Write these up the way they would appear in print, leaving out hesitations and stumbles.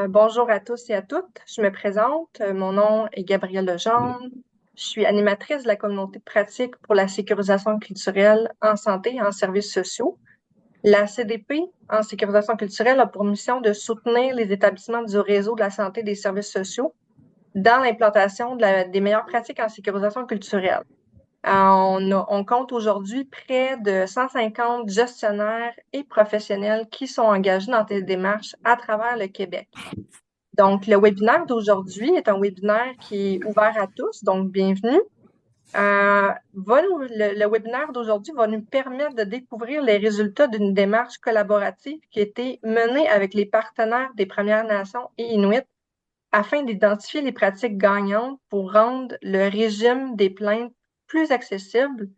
Bonjour à tous et à toutes. Je me présente. Mon nom est Gabrielle Legendre. Je suis animatrice de la communauté de pratique pour la sécurisation culturelle en santé et en services sociaux. La CDP en sécurisation culturelle a pour mission de soutenir les établissements du réseau de la santé et des services sociaux dans l'implantation des meilleures pratiques en sécurisation culturelle. On compte aujourd'hui près de 150 gestionnaires et professionnels qui sont engagés dans ces démarches à travers le Québec. Donc, le webinaire d'aujourd'hui est un webinaire qui est ouvert à tous, donc bienvenue. Le webinaire d'aujourd'hui va nous permettre de découvrir les résultats d'une démarche collaborative qui a été menée avec les partenaires des Premières Nations et Inuits afin d'identifier les pratiques gagnantes pour rendre le régime des plaintes plus accessible,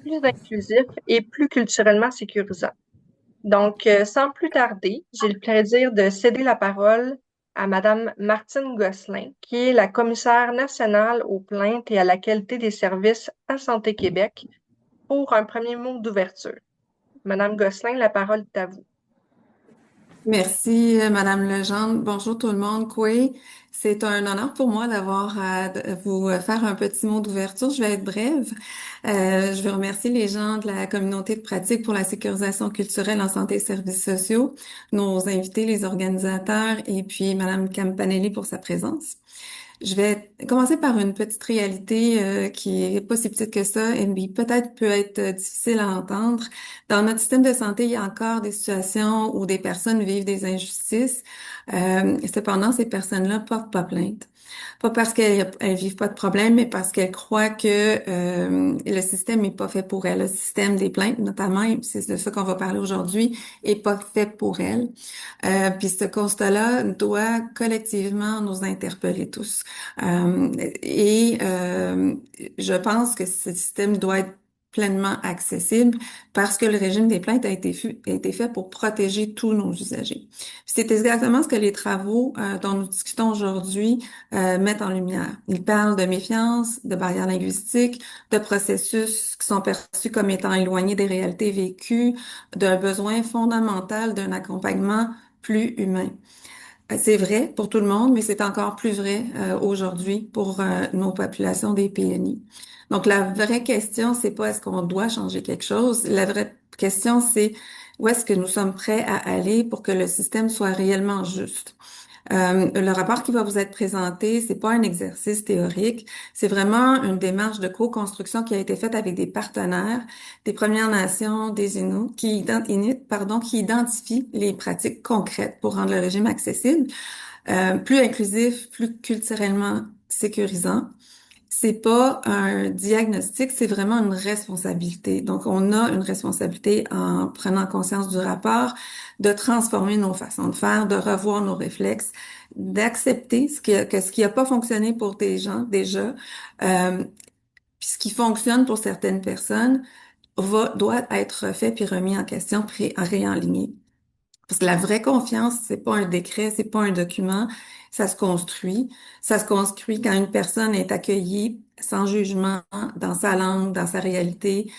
plus inclusif et plus culturellement sécurisant. Donc, sans plus tarder, j'ai le plaisir de céder la parole à Madame Martine Gosselin, qui est la commissaire nationale aux plaintes et à la qualité des services à Santé Québec, pour un premier mot d'ouverture. Madame Gosselin, la parole est à vous. Merci, Madame Legendre. Bonjour tout le monde. Oui, c'est un honneur pour moi d'avoir à vous faire un petit mot d'ouverture. Je vais être brève. Je veux remercier les gens de la communauté de pratique pour la sécurisation culturelle en santé et services sociaux, nos invités, les organisateurs, et puis Madame Campanelli pour sa présence. Je vais commencer par une petite réalité qui est pas si petite que ça et puis peut-être peut être difficile à entendre. Dans notre système de santé, il y a encore des situations où des personnes vivent des injustices. Cependant, ces personnes-là portent pas plainte. Pas parce qu'elles vivent pas de problème, mais parce qu'elles croient que le système n'est pas fait pour elles. Le système des plaintes, notamment, et c'est de ça qu'on va parler aujourd'hui, est pas fait pour elles. Puis ce constat-là doit collectivement nous interpeller tous. Et je pense que ce système doit être pleinement accessible parce que le régime des plaintes a été fait pour protéger tous nos usagers. C'est exactement ce que les travaux dont nous discutons aujourd'hui mettent en lumière. Ils parlent de méfiance, de barrières linguistiques, de processus qui sont perçus comme étant éloignés des réalités vécues, d'un besoin fondamental d'un accompagnement plus humain. C'est vrai pour tout le monde, mais c'est encore plus vrai aujourd'hui pour nos populations des PNI. Donc, la vraie question, c'est pas est-ce qu'on doit changer quelque chose. La vraie question, c'est où est-ce que nous sommes prêts à aller pour que le système soit réellement juste. Le rapport qui va vous être présenté, c'est pas un exercice théorique, c'est vraiment une démarche de co-construction qui a été faite avec des partenaires, des Premières Nations, des Inuits, qui identifient les pratiques concrètes pour rendre le régime accessible, plus inclusif, plus culturellement sécurisant. C'est pas un diagnostic, c'est vraiment une responsabilité. Donc, on a une responsabilité en prenant conscience du rapport, de transformer nos façons de faire, de revoir nos réflexes, d'accepter ce qui a pas fonctionné pour des gens déjà, euh, puis ce qui fonctionne pour certaines personnes doit être fait puis remis en question, puis réaligné. Parce que la vraie confiance, c'est pas un décret, c'est pas un document, ça se construit. Ça se construit quand une personne est accueillie sans jugement dans sa langue, dans sa réalité,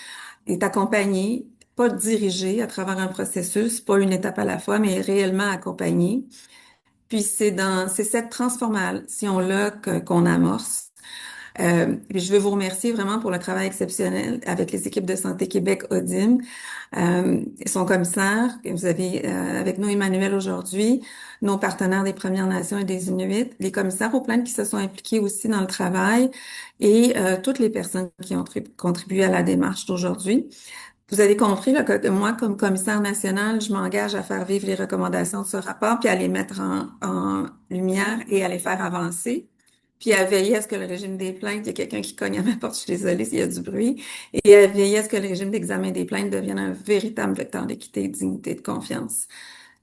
est accompagnée, pas dirigée à travers un processus, pas une étape à la fois, mais réellement accompagnée. Puis c'est cette transformation-là qu'on amorce. Puis je veux vous remercier vraiment pour le travail exceptionnel avec les équipes de Santé Québec ODIM, son commissaire, que vous avez avec nous Emmanuel aujourd'hui, nos partenaires des Premières Nations et des Inuits, les commissaires aux plaintes qui se sont impliqués aussi dans le travail et toutes les personnes qui ont contribué à la démarche d'aujourd'hui. Vous avez compris là, que moi, comme commissaire national, je m'engage à faire vivre les recommandations de ce rapport, puis à les mettre en lumière et à les faire avancer, puis à veiller à ce que le régime des plaintes, il y a quelqu'un qui cogne à ma porte, je suis désolée s'il y a du bruit, et à veiller à ce que le régime d'examen des plaintes devienne un véritable vecteur d'équité, de dignité, de confiance.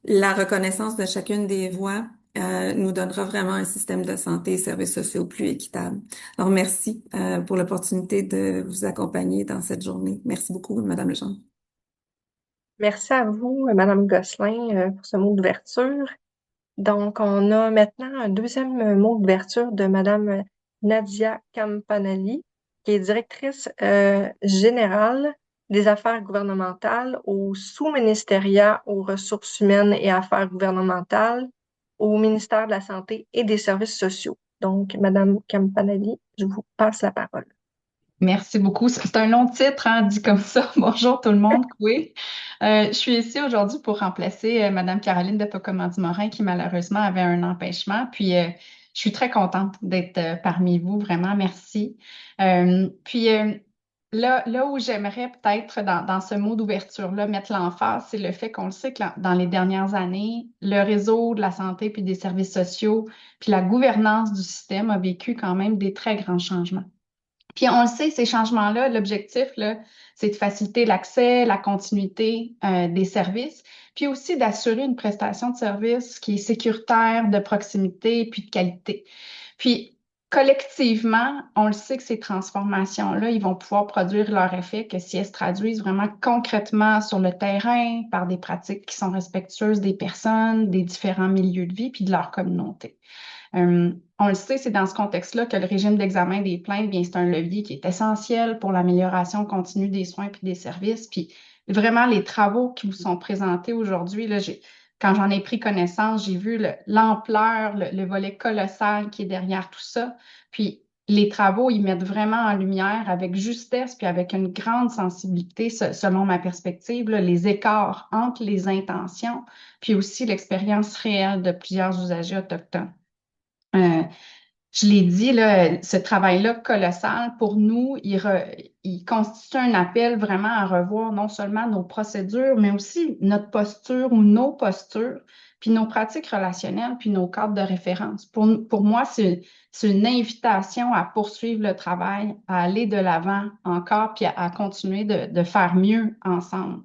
La reconnaissance de chacune des voix nous donnera vraiment un système de santé et services sociaux plus équitable. Alors, merci pour l'opportunité de vous accompagner dans cette journée. Merci beaucoup, Madame Legendre. Merci à vous, Madame Gosselin, pour ce mot d'ouverture. Donc, on a maintenant un deuxième mot d'ouverture de Madame Nadia Campanelli, qui est directrice générale des affaires gouvernementales au sous-ministériat aux ressources humaines et affaires gouvernementales au ministère de la Santé et des Services sociaux. Donc, Madame Campanelli, je vous passe la parole. Merci beaucoup. C'est un long titre, hein, dit comme ça. Bonjour tout le monde. Oui. Je suis ici aujourd'hui pour remplacer Madame Caroline de Pocomandi-Morin qui malheureusement avait un empêchement. Puis, je suis très contente d'être parmi vous. Vraiment, merci. Puis, là où j'aimerais peut-être dans ce mot d'ouverture-là mettre l'emphase, c'est le fait qu'on le sait que dans les dernières années, le réseau de la santé puis des services sociaux puis la gouvernance du système a vécu quand même des très grands changements. Puis on le sait, ces changements-là, l'objectif, là, c'est de faciliter l'accès, la continuité des services, puis aussi d'assurer une prestation de service qui est sécuritaire, de proximité, puis de qualité. Puis collectivement, on le sait que ces transformations-là, ils vont pouvoir produire leur effet que si elles se traduisent vraiment concrètement sur le terrain par des pratiques qui sont respectueuses des personnes, des différents milieux de vie, puis de leur communauté. On le sait, c'est dans ce contexte-là que le régime d'examen des plaintes, bien, c'est un levier qui est essentiel pour l'amélioration continue des soins puis des services. Puis vraiment, les travaux qui vous sont présentés aujourd'hui, là, quand j'en ai pris connaissance, j'ai vu l'ampleur, le volet colossal qui est derrière tout ça. Puis les travaux, ils mettent vraiment en lumière avec justesse puis avec une grande sensibilité, selon ma perspective, là, les écarts entre les intentions puis aussi l'expérience réelle de plusieurs usagers autochtones. Euh, je l'ai dit, là, ce travail-là colossal, pour nous, il constitue un appel vraiment à revoir non seulement nos procédures, mais aussi notre posture ou nos postures, puis nos pratiques relationnelles, puis nos cadres de référence. Pour moi, c'est une invitation à poursuivre le travail, à aller de l'avant encore, puis à continuer de faire mieux ensemble.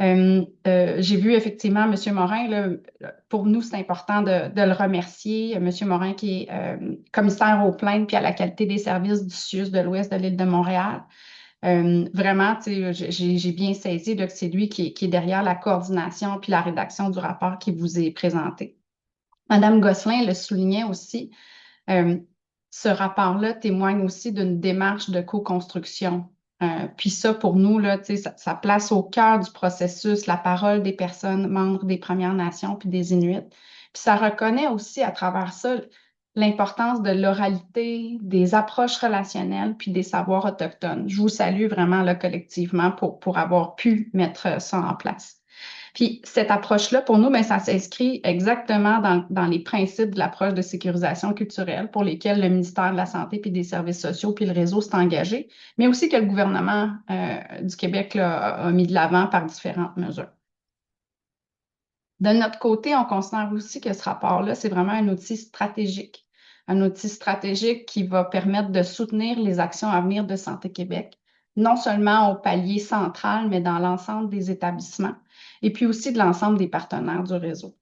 J'ai vu effectivement M. Morin, là, pour nous, c'est important de le remercier. M. Morin qui est commissaire aux plaintes puis à la qualité des services du CIUS de l'Ouest de l'île de Montréal. Vraiment, j'ai bien saisi là, que c'est lui qui est derrière la coordination puis la rédaction du rapport qui vous est présenté. Madame Gosselin le soulignait aussi. Ce rapport-là témoigne aussi d'une démarche de co-construction. Puis ça, pour nous, là, ça place au cœur du processus la parole des personnes membres des Premières Nations puis des Inuits. Puis ça reconnaît aussi à travers ça l'importance de l'oralité, des approches relationnelles puis des savoirs autochtones. Je vous salue vraiment là, collectivement pour avoir pu mettre ça en place. Puis cette approche-là, pour nous, bien, ça s'inscrit exactement dans les principes de l'approche de sécurisation culturelle pour lesquels le ministère de la Santé puis des Services sociaux puis le réseau s'est engagé, mais aussi que le gouvernement du Québec là, a mis de l'avant par différentes mesures. De notre côté, on considère aussi que ce rapport-là, c'est vraiment un outil stratégique qui va permettre de soutenir les actions à venir de Santé Québec, non seulement au palier central, mais dans l'ensemble des établissements et puis aussi de l'ensemble des partenaires du réseau.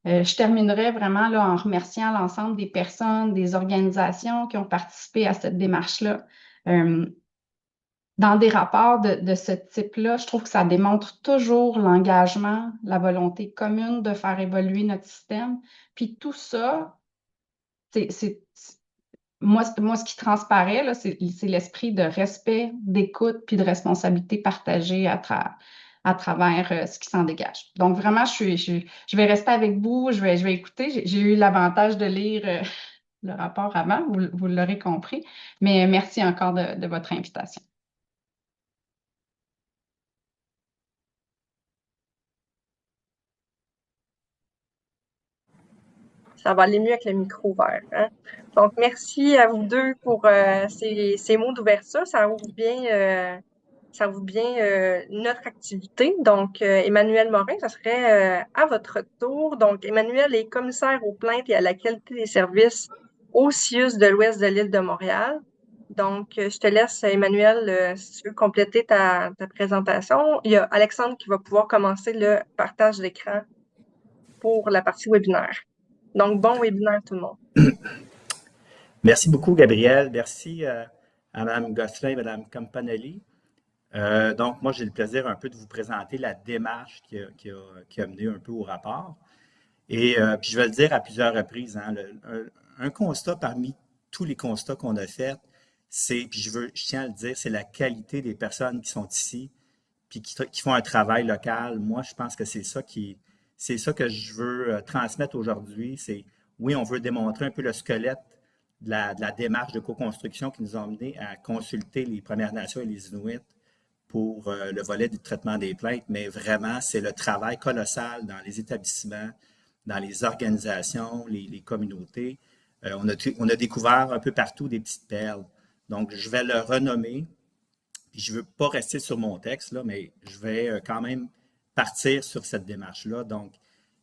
Je terminerai vraiment là, en remerciant l'ensemble des personnes, des organisations qui ont participé à cette démarche-là. Dans des rapports de ce type-là, je trouve que ça démontre toujours l'engagement, la volonté commune de faire évoluer notre système. Puis tout ça, moi, ce qui transparaît, là, c'est l'esprit de respect, d'écoute, puis de responsabilité partagée à travers ce qui s'en dégage. Donc, vraiment, je vais rester avec vous, je vais écouter. J'ai eu l'avantage de lire le rapport avant, vous l'aurez compris. Mais merci encore de votre invitation. Ça va aller mieux avec le micro ouvert. Hein? Donc, merci à vous deux pour ces mots d'ouverture. Ça ouvre bien, notre activité. Donc, Emmanuel Morin, ça serait à votre tour. Donc, Emmanuel est commissaire aux plaintes et à la qualité des services au CIUS de l'Ouest de l'île de Montréal. Donc, je te laisse, Emmanuel, si tu veux compléter ta présentation. Il y a Alexandre qui va pouvoir commencer le partage d'écran pour la partie webinaire. Donc, bon webinaire tout le monde. Merci beaucoup, Gabrielle. Merci à Mme Gosselin et Mme Campanelli. Donc, moi, j'ai le plaisir un peu de vous présenter la démarche qui a mené un peu au rapport. Et puis, je vais le dire à plusieurs reprises, hein, un constat parmi tous les constats qu'on a faits, puis je tiens à le dire, c'est la qualité des personnes qui sont ici, puis qui font un travail local. Moi, je pense que c'est ça qui c'est ça que je veux transmettre aujourd'hui. C'est, oui, on veut démontrer un peu le squelette de la démarche de co-construction qui nous a amené à consulter les Premières Nations et les Inuits pour le volet du traitement des plaintes, mais vraiment, c'est le travail colossal dans les établissements, dans les organisations, les communautés. On a découvert un peu partout des petites perles. Donc, je vais le renommer. Puis je ne veux pas rester sur mon texte, là, mais je vais quand même partir sur cette démarche-là. Donc,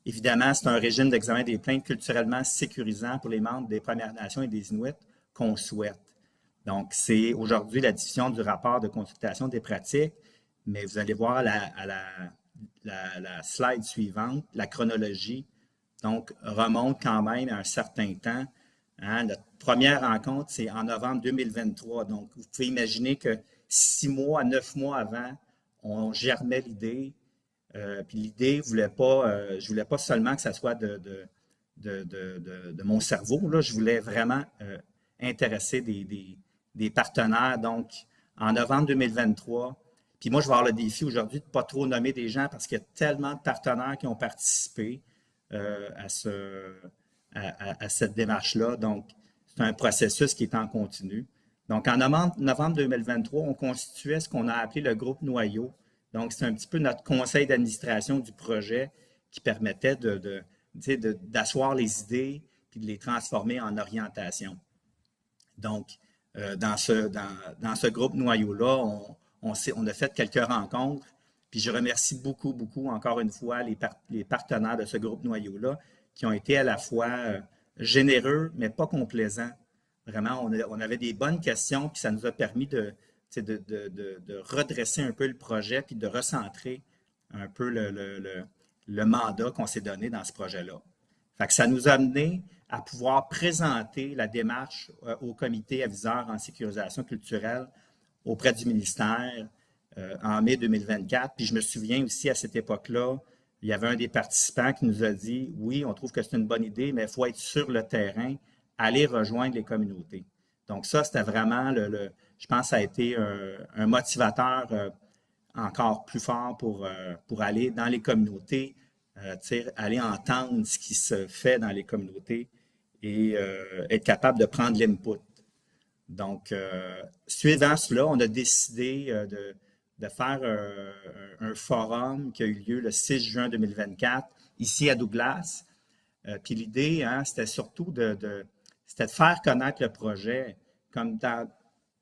évidemment, c'est un régime d'examen des plaintes culturellement sécurisant pour les membres des Premières Nations et des Inuits qu'on souhaite. Donc, c'est aujourd'hui la diffusion du rapport de consultation des pratiques, mais vous allez voir à la slide suivante, la chronologie, donc, remonte quand même à un certain temps. Hein. Notre première rencontre, c'est en novembre 2023. Donc, vous pouvez imaginer que 6 mois à 9 mois avant, on germait l'idée. Puis l'idée, je voulais pas seulement que ça soit de mon cerveau. Là. Je voulais vraiment intéresser des partenaires. Donc, en novembre 2023, puis moi, je vais avoir le défi aujourd'hui de ne pas trop nommer des gens parce qu'il y a tellement de partenaires qui ont participé à cette démarche-là. Donc, c'est un processus qui est en continu. Donc, en novembre 2023, on constituait ce qu'on a appelé le groupe Noyau. Donc, c'est un petit peu notre conseil d'administration du projet qui permettait d'asseoir les idées puis de les transformer en orientation. Donc, dans ce groupe Noyau-là, on a fait quelques rencontres. Puis je remercie beaucoup, beaucoup, encore une fois, les partenaires de ce groupe Noyau-là qui ont été à la fois généreux, mais pas complaisants. Vraiment, on avait des bonnes questions, puis ça nous a permis de redresser un peu le projet, puis de recentrer un peu le mandat qu'on s'est donné dans ce projet-là. Fait que ça nous a amené à pouvoir présenter la démarche au comité aviseur en sécurisation culturelle auprès du ministère en mai 2024. Puis je me souviens aussi à cette époque-là, il y avait un des participants qui nous a dit « Oui, on trouve que c'est une bonne idée, mais il faut être sur le terrain, aller rejoindre les communautés. » Donc ça, c'était vraiment, je pense que ça a été un motivateur encore plus fort pour aller dans les communautés, aller entendre ce qui se fait dans les communautés et être capable de prendre l'input. Donc, suivant cela, on a décidé de faire un forum qui a eu lieu le 6 juin 2024, ici à Douglas. Puis l'idée, hein, c'était surtout c'était de faire connaître le projet. Comme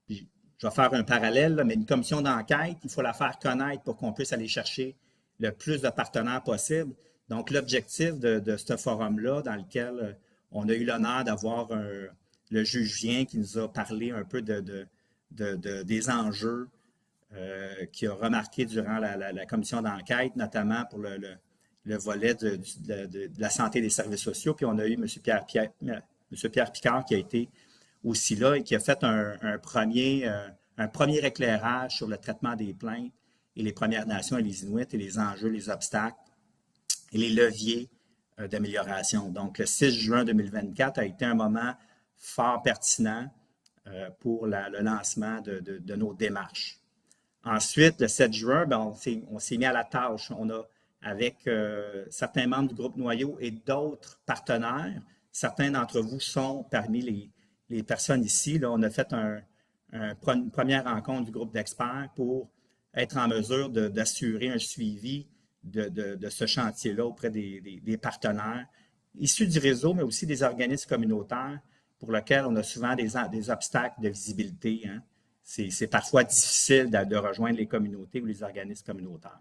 je vais faire un parallèle, là, mais une commission d'enquête, il faut la faire connaître pour qu'on puisse aller chercher le plus de partenaires possible. Donc, l'objectif de ce forum-là, dans lequel on a eu l'honneur d'avoir le juge Vien qui nous a parlé un peu des enjeux qu'il a remarqué durant la commission d'enquête, notamment pour le volet de la santé des services sociaux. Puis on a eu M. Pierre Picard qui a été aussi là et qui a fait un premier éclairage sur le traitement des plaintes et les Premières Nations et les Inuits et les enjeux, les obstacles et les leviers d'amélioration. Donc, le 6 juin 2024 a été un moment fort pertinent pour le lancement de nos démarches. Ensuite, le 7 juin, on s'est mis à la tâche. On a, avec certains membres du groupe Noyau et d'autres partenaires, certains d'entre vous sont parmi les personnes ici. Là, on a fait une première rencontre du groupe d'experts pour être en mesure d'assurer un suivi de ce chantier-là auprès des partenaires issus du réseau, mais aussi des organismes communautaires pour lesquels on a souvent des obstacles de visibilité. Hein. C'est parfois difficile de rejoindre les communautés ou les organismes communautaires.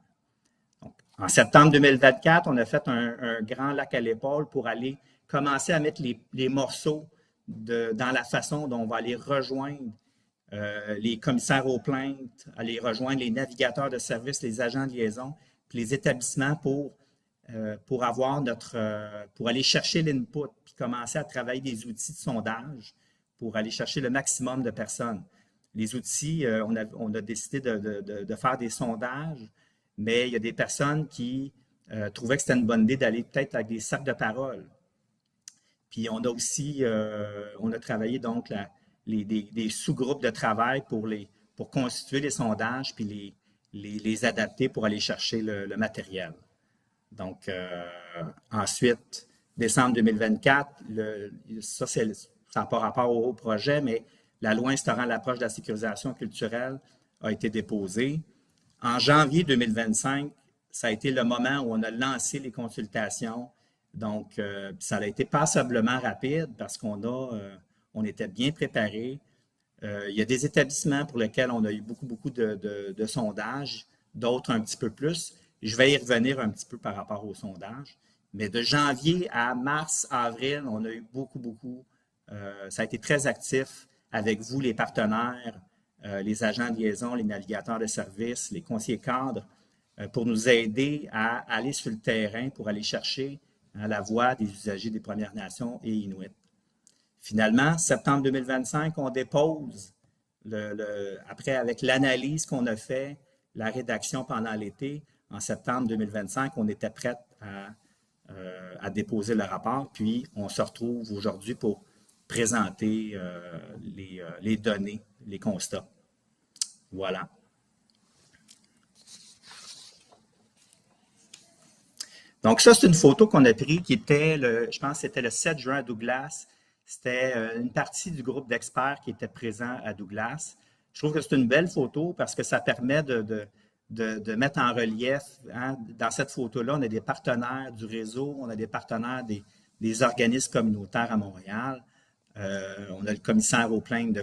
Donc, en septembre 2024, on a fait un grand lac à l'épaule pour aller commencer à mettre les morceaux dans la façon dont on va aller rejoindre les commissaires aux plaintes, aller rejoindre les navigateurs de services, les agents de liaison, puis les établissements pour aller chercher l'input, puis commencer à travailler des outils de sondage pour aller chercher le maximum de personnes. Les outils, on a décidé de faire des sondages, mais il y a des personnes qui trouvaient que c'était une bonne idée d'aller peut-être avec des cercles de parole. Puis on a aussi, on a travaillé donc des sous-groupes de travail pour constituer les sondages puis les adapter pour aller chercher le matériel. Donc, ensuite, décembre 2024, ça n'a pas rapport au projet, mais la loi instaurant l'approche de la sécurisation culturelle a été déposée. En janvier 2025, ça a été le moment où on a lancé les consultations. Donc, ça a été passablement rapide parce on était bien préparés. Il y a des établissements pour lesquels on a eu beaucoup de sondages, d'autres un petit peu plus. Je vais y revenir un petit peu par rapport aux sondages. Mais de janvier à mars, avril, on a eu beaucoup. Ça a été très actif avec vous, les partenaires, les agents de liaison, les navigateurs de services, les conseillers cadres, pour nous aider à aller sur le terrain, pour aller chercher la voix des usagers des Premières Nations et Inuits. Finalement, septembre 2025, on dépose, après avec l'analyse qu'on a fait, la rédaction pendant l'été, en septembre 2025, on était prêt à déposer le rapport, puis on se retrouve aujourd'hui pour présenter les données, les constats. Voilà. Donc ça, c'est une photo qu'on a prise qui était, je pense que c'était le 7 juin à Douglas. C'était une partie du groupe d'experts qui était présent à Douglas. Je trouve que c'est une belle photo parce que ça permet de mettre en relief, hein, dans cette photo-là, on a des partenaires du réseau, on a des partenaires des organismes communautaires à Montréal, on a le commissaire aux plaintes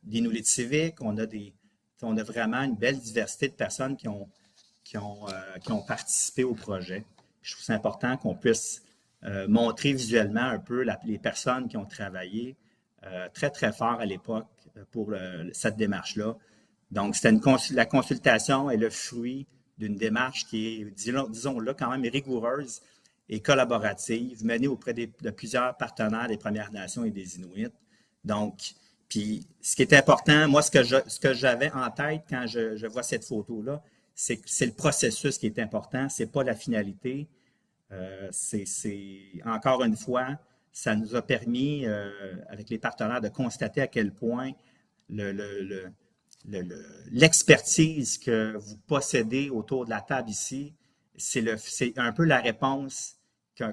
d'Inuit civiques, on a vraiment une belle diversité de personnes qui ont participé au projet. Je trouve c'est important qu'on puisse montrer visuellement un peu les personnes qui ont travaillé très fort à l'époque pour cette démarche-là. Donc, la consultation est le fruit d'une démarche qui est, disons-le, quand même rigoureuse et collaborative, menée auprès de plusieurs partenaires des Premières Nations et des Inuits. Donc, puis ce qui est important, moi, ce que j'avais en tête quand je vois cette photo-là, c'est le processus qui est important, c'est pas la finalité. Encore une fois, ça nous a permis, avec les partenaires, de constater à quel point l'expertise que vous possédez autour de la table ici, c'est un peu la réponse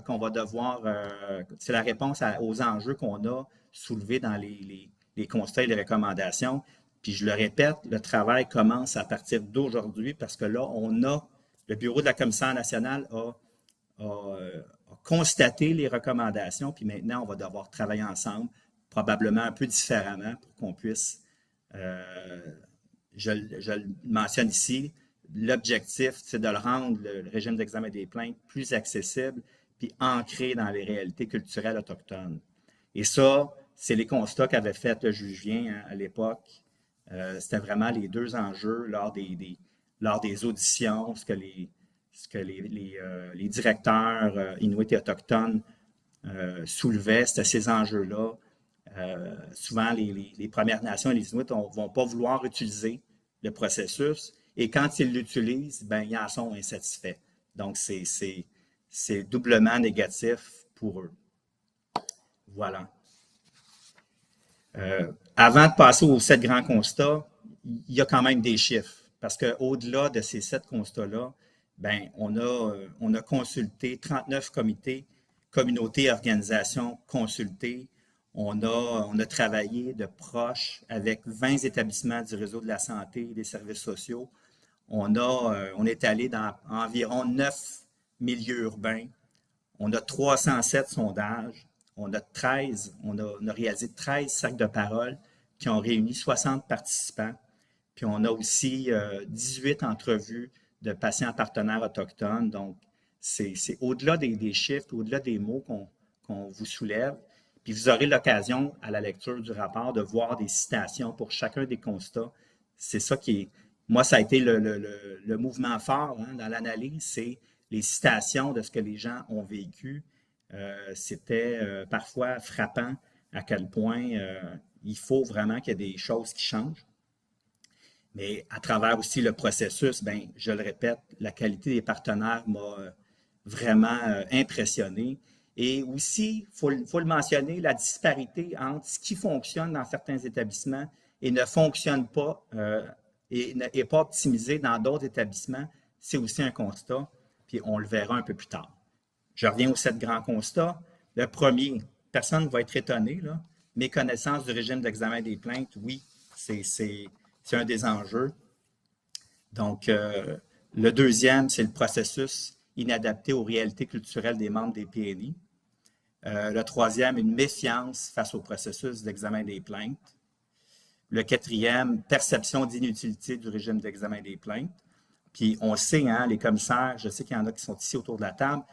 qu'on va devoir, c'est la réponse aux enjeux qu'on a soulevés dans les constats et les recommandations. Puis je le répète, le travail commence à partir d'aujourd'hui parce que là, le bureau de la commissaire nationale a constaté les recommandations, puis maintenant, on va devoir travailler ensemble, probablement un peu différemment pour qu'on puisse, je le mentionne ici, l'objectif, c'est de le rendre, le régime d'examen des plaintes, plus accessible, puis ancré dans les réalités culturelles autochtones. Et ça, c'est les constats qu'avait fait le juge Vien à l'époque. C'était vraiment les deux enjeux lors des auditions, ce que les directeurs inuits et autochtones soulevaient, c'était ces enjeux-là. Souvent, les Premières Nations et les Inuits ne vont pas vouloir utiliser le processus et quand ils l'utilisent, ben, ils en sont insatisfaits. Donc, c'est doublement négatif pour eux. Voilà. Avant de passer aux 7 grands constats, il y a quand même des chiffres parce qu'au-delà de ces 7 constats-là, ben, on a consulté 39 comités, communautés et organisations consultées. On a travaillé de proche avec 20 établissements du réseau de la santé et des services sociaux. On est allé dans environ 9 milieux urbains. On a 307 sondages. On a réalisé 13 cercles de parole qui ont réuni 60 participants. Puis on a aussi 18 entrevues de patients partenaires autochtones. Donc, c'est au-delà des chiffres, au-delà des mots qu'on vous soulève. Puis vous aurez l'occasion, à la lecture du rapport, de voir des citations pour chacun des constats. C'est ça qui est... Moi, ça a été le mouvement fort, hein, dans l'analyse, c'est les citations de ce que les gens ont vécu. C'était parfois frappant à quel point il faut vraiment qu'il y ait des choses qui changent. Mais à travers aussi le processus, ben, je le répète, la qualité des partenaires m'a vraiment impressionné. Et aussi, il faut le mentionner, la disparité entre ce qui fonctionne dans certains établissements et ne fonctionne pas et n'est pas optimisé dans d'autres établissements, c'est aussi un constat. puis on le verra un peu plus tard. Je reviens aux 7 grands constats. Le premier, personne ne va être étonné, là. Méconnaissance du régime d'examen des plaintes, oui, c'est un des enjeux. Donc, le deuxième, c'est le processus inadapté aux réalités culturelles des membres des PNI. Le troisième, une méfiance face au processus d'examen des plaintes. Le quatrième, perception d'inutilité du régime d'examen des plaintes. Puis on sait, hein, les commissaires, je sais qu'il y en a qui sont ici autour de la table,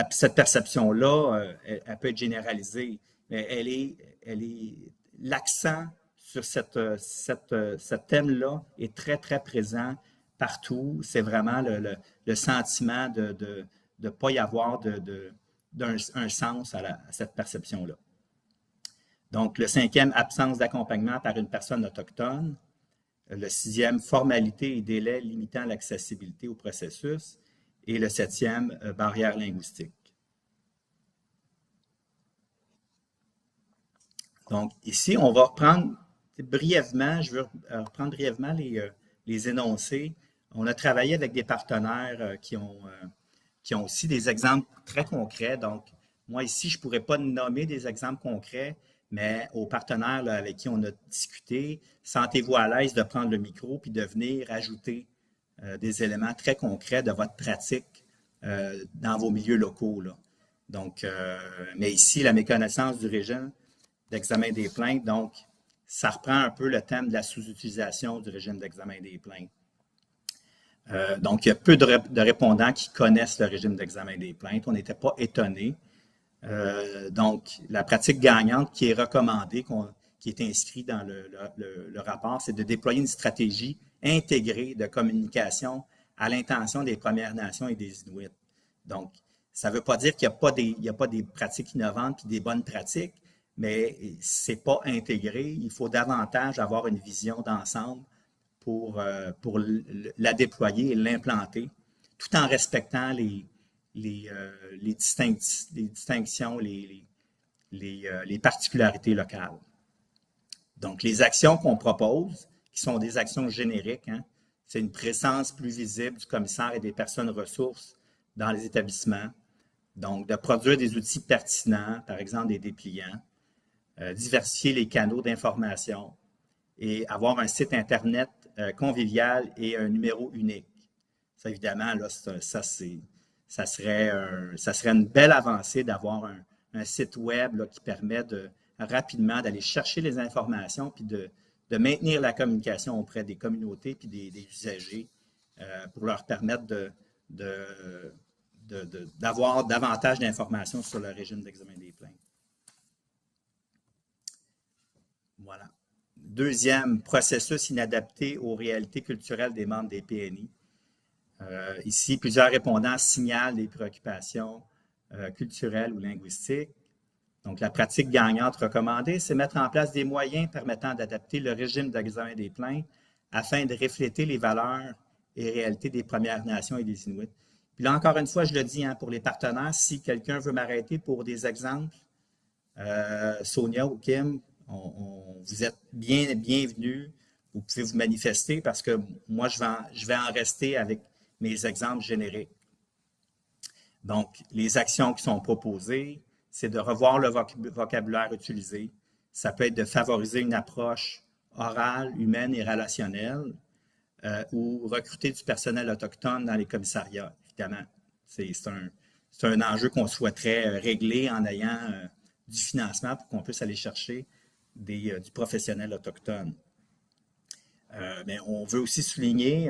cette perception-là, elle peut être généralisée, mais elle est l'accent sur ce thème-là est très, très présent partout. C'est vraiment le sentiment de ne pas y avoir un sens à cette perception-là. Donc, le cinquième, absence d'accompagnement par une personne autochtone. Le sixième, formalité et délai limitant l'accessibilité au processus. Et le septième, barrière linguistique. Donc, ici, on va reprendre brièvement, je veux reprendre brièvement les énoncés. On a travaillé avec des partenaires qui ont aussi des exemples très concrets. Donc, moi, ici, je ne pourrais pas nommer des exemples concrets, mais aux partenaires là, avec qui on a discuté, sentez-vous à l'aise de prendre le micro puis de venir ajouter des éléments très concrets de votre pratique dans vos milieux locaux, là. Donc, mais ici, la méconnaissance du régime d'examen des plaintes, donc, ça reprend un peu le thème de la sous-utilisation du régime d'examen des plaintes. Donc, il y a peu de répondants qui connaissent le régime d'examen des plaintes. On n'était pas étonnés. Donc, la pratique gagnante qui est recommandée, qui est inscrite dans le rapport, c'est de déployer une stratégie intégrée de communication à l'intention des Premières Nations et des Inuits. Donc, ça ne veut pas dire qu'il n'y a pas des pratiques innovantes et des bonnes pratiques, mais ce n'est pas intégré. Il faut davantage avoir une vision d'ensemble pour la déployer et l'implanter, tout en respectant les distinctions, les particularités locales. Donc, les actions qu'on propose, qui sont des actions génériques, hein, c'est une présence plus visible du commissaire et des personnes ressources dans les établissements. Donc, de produire des outils pertinents, par exemple des dépliants, diversifier les canaux d'information et avoir un site Internet convivial et un numéro unique. Ça, évidemment, là, ça serait une belle avancée d'avoir un site web là, qui permet rapidement d'aller chercher les informations puis de maintenir la communication auprès des communautés puis des usagers pour leur permettre d'avoir davantage d'informations sur le régime d'examen des plaintes. Voilà. Deuxième, processus inadapté aux réalités culturelles des membres des PNI. Ici, plusieurs répondants signalent des préoccupations culturelles ou linguistiques. Donc, la pratique gagnante recommandée, c'est mettre en place des moyens permettant d'adapter le régime d'examen des plaintes afin de refléter les valeurs et réalités des Premières Nations et des Inuits. Puis là, encore une fois, je le dis hein, pour les partenaires, si quelqu'un veut m'arrêter pour des exemples, Sonia ou Kim, vous êtes bienvenus. Vous pouvez vous manifester parce que moi, je vais en rester avec mes exemples génériques. Donc, les actions qui sont proposées, c'est de revoir le vocabulaire utilisé. Ça peut être de favoriser une approche orale, humaine et relationnelle ou recruter du personnel autochtone dans les commissariats, évidemment. C'est un enjeu qu'on souhaiterait régler en ayant du financement pour qu'on puisse aller chercher du professionnel autochtone. Mais on veut aussi souligner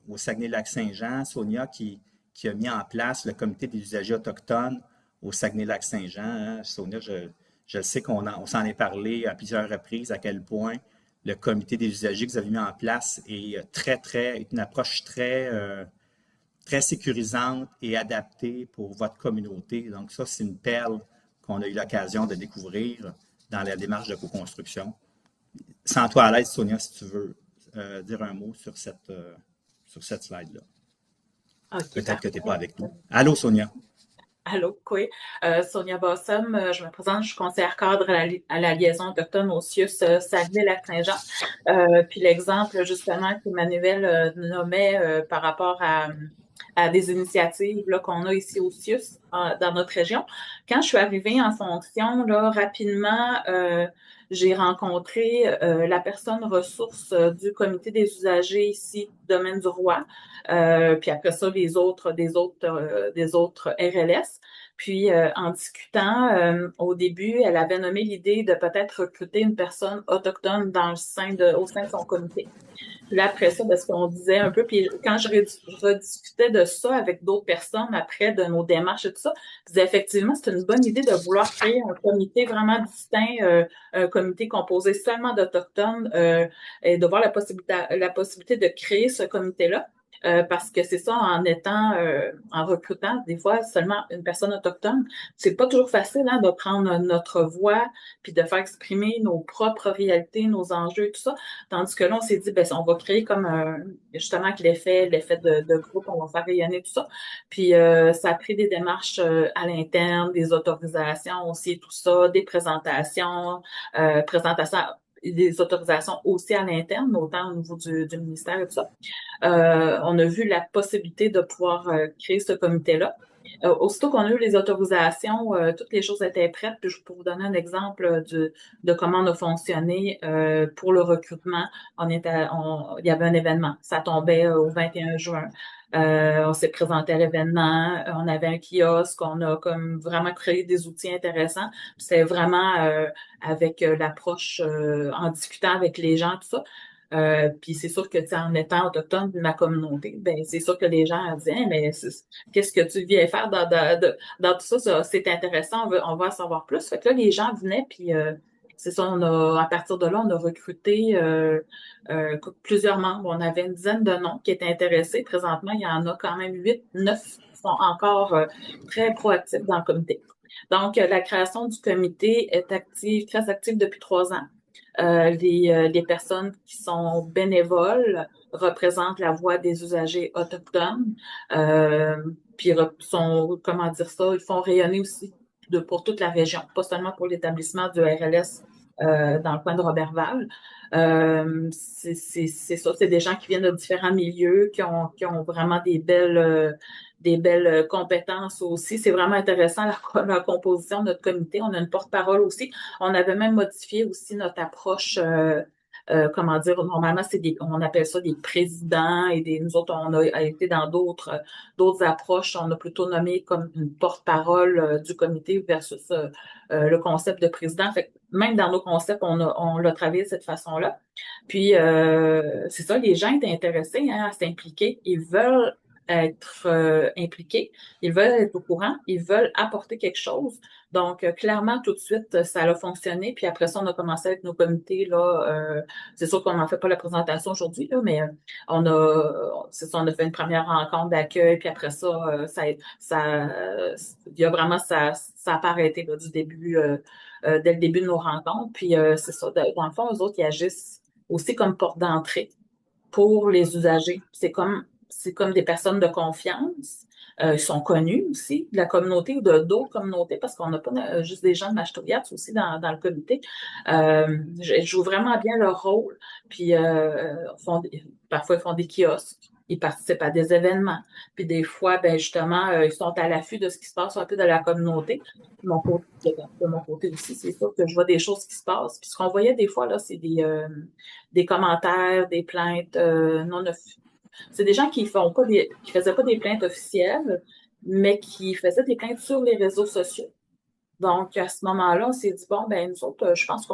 au Saguenay-Lac-Saint-Jean, Sonia qui a mis en place le comité des usagers autochtones au Saguenay-Lac-Saint-Jean. Hein. Sonia, je sais qu'on s'en est parlé à plusieurs reprises à quel point le comité des usagers que vous avez mis en place est une approche très sécurisante et adaptée pour votre communauté. Donc ça, c'est une perle qu'on a eu l'occasion de découvrir dans la démarche de co-construction. Sens-toi à l'aise, Sonia, si tu veux dire un mot sur cette slide-là. Okay, peut-être que tu n'es pas avec nous. Allô, Sonia. Allô, oui. Sonia Bossum, je me présente, je suis conseillère cadre à la liaison autochtone au CIUS Saguenay-Lac-Saint-Jean. Puis l'exemple, justement, qu'Emmanuel nommait par rapport à à des initiatives là, qu'on a ici au CIUS dans notre région. Quand je suis arrivée en fonction, là, rapidement, j'ai rencontré la personne ressource du comité des usagers ici, Domaine du Roi, puis après ça, des autres RLS. Puis, en discutant, au début, elle avait nommé l'idée de peut-être recruter une personne autochtone au sein de son comité. Puis là, après ça, parce qu'on disait un peu, puis quand je rediscutais de ça avec d'autres personnes après, de nos démarches et tout ça, je disais effectivement, c'est une bonne idée de vouloir créer un comité vraiment distinct, un comité composé seulement d'Autochtones, et de voir la possibilité de créer ce comité-là. Parce que c'est ça, en recrutant des fois seulement une personne autochtone, c'est pas toujours facile hein, de prendre notre voix puis de faire exprimer nos propres réalités, nos enjeux, tout ça. Tandis que là, on s'est dit, ben, on va créer comme justement que l'effet de groupe, on va faire rayonner tout ça. Puis ça a pris des démarches à l'interne, des autorisations aussi, tout ça, des présentations, des autorisations aussi à l'interne, autant au niveau du ministère et tout ça. On a vu la possibilité de pouvoir créer ce comité-là. Aussitôt qu'on a eu les autorisations, toutes les choses étaient prêtes. Puis pour vous donner un exemple de comment on a fonctionné pour le recrutement, il y avait un événement. Ça tombait au 21 juin. On s'est présenté à l'événement. On avait un kiosque. On a comme vraiment créé des outils intéressants. C'était vraiment avec l'approche en discutant avec les gens, tout ça. Puis c'est sûr que en étant autochtone de ma communauté, ben c'est sûr que les gens disaient hey, mais qu'est-ce que tu viens faire dans tout ça, c'est intéressant, on va en savoir plus. Fait que là, les gens venaient, puis c'est ça, à partir de là, on a recruté plusieurs membres. On avait une dizaine de noms qui étaient intéressés. Présentement, il y en a quand même 8, 9 qui sont encore très proactifs dans le comité. Donc, la création du comité est très active depuis 3 ans. Les personnes qui sont bénévoles représentent la voix des usagers autochtones, puis comment dire ça, ils font rayonner aussi pour toute la région, pas seulement pour l'établissement du RLS dans le coin de Robertval. C'est ça, c'est des gens qui viennent de différents milieux, qui ont vraiment des belles compétences aussi. C'est vraiment intéressant la composition de notre comité. On a une porte-parole aussi. On avait même modifié aussi notre approche. Comment dire, normalement, on appelle ça des présidents et nous autres, on a été dans d'autres approches. On a plutôt nommé comme une porte-parole du comité versus le concept de président. Fait que même dans nos concepts, on l'a travaillé de cette façon-là. Puis, c'est ça, les gens étaient intéressés hein, à s'impliquer. Ils veulent être impliqués, ils veulent être au courant, ils veulent apporter quelque chose. Donc, clairement, tout de suite, ça a fonctionné. Puis après ça, on a commencé avec nos comités. Là, c'est sûr qu'on n'en fait pas la présentation aujourd'hui, là, mais on a fait une première rencontre d'accueil. Puis après ça, il y a vraiment ça n'a pas arrêté là, dès le début de nos rencontres. Puis c'est ça, dans le fond, eux autres, ils agissent aussi comme porte d'entrée pour les usagers. C'est comme des personnes de confiance. Ils sont connus aussi de la communauté ou de d'autres communautés parce qu'on n'a pas juste des gens de Mashtouliat aussi dans le comité. Ils jouent vraiment bien leur rôle. Puis parfois, ils font des kiosques. Ils participent à des événements. Puis des fois, ben justement, ils sont à l'affût de ce qui se passe un peu dans la communauté. De mon côté aussi, c'est sûr que je vois des choses qui se passent. Puis ce qu'on voyait des fois, là, c'est des commentaires, des plaintes c'est des gens qui faisaient pas des plaintes officielles, mais qui faisaient des plaintes sur les réseaux sociaux. Donc, à ce moment-là, on s'est dit, bon, ben, nous autres, je pense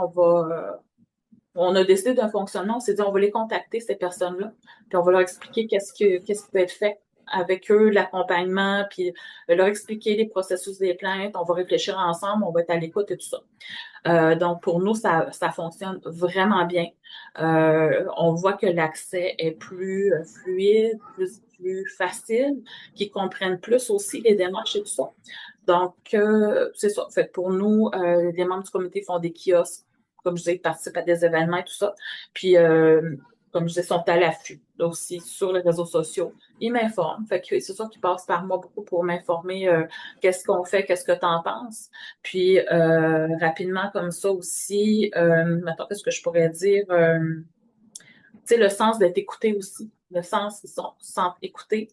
on a décidé d'un fonctionnement, on s'est dit, on va les contacter, ces personnes-là, puis on va leur expliquer qu'est-ce qui peut être fait avec eux, l'accompagnement, puis leur expliquer les processus des plaintes, on va réfléchir ensemble, on va être à l'écoute et tout ça. Donc, pour nous, ça fonctionne vraiment bien. On voit que l'accès est plus fluide, plus facile, qu'ils comprennent plus aussi les démarches et tout ça. Donc, c'est ça. Fait pour nous, les membres du comité font des kiosques, comme je disais, ils participent à des événements et tout ça. Puis, comme je disais, sont à l'affût aussi sur les réseaux sociaux. Ils m'informent. Fait que c'est sûr qu'ils passent par moi beaucoup pour m'informer qu'est-ce qu'on fait, qu'est-ce que tu en penses. Puis rapidement comme ça aussi, maintenant qu'est-ce que je pourrais dire? Tu sais, le sens d'être écouté aussi. Le sens, ils sont écoutés.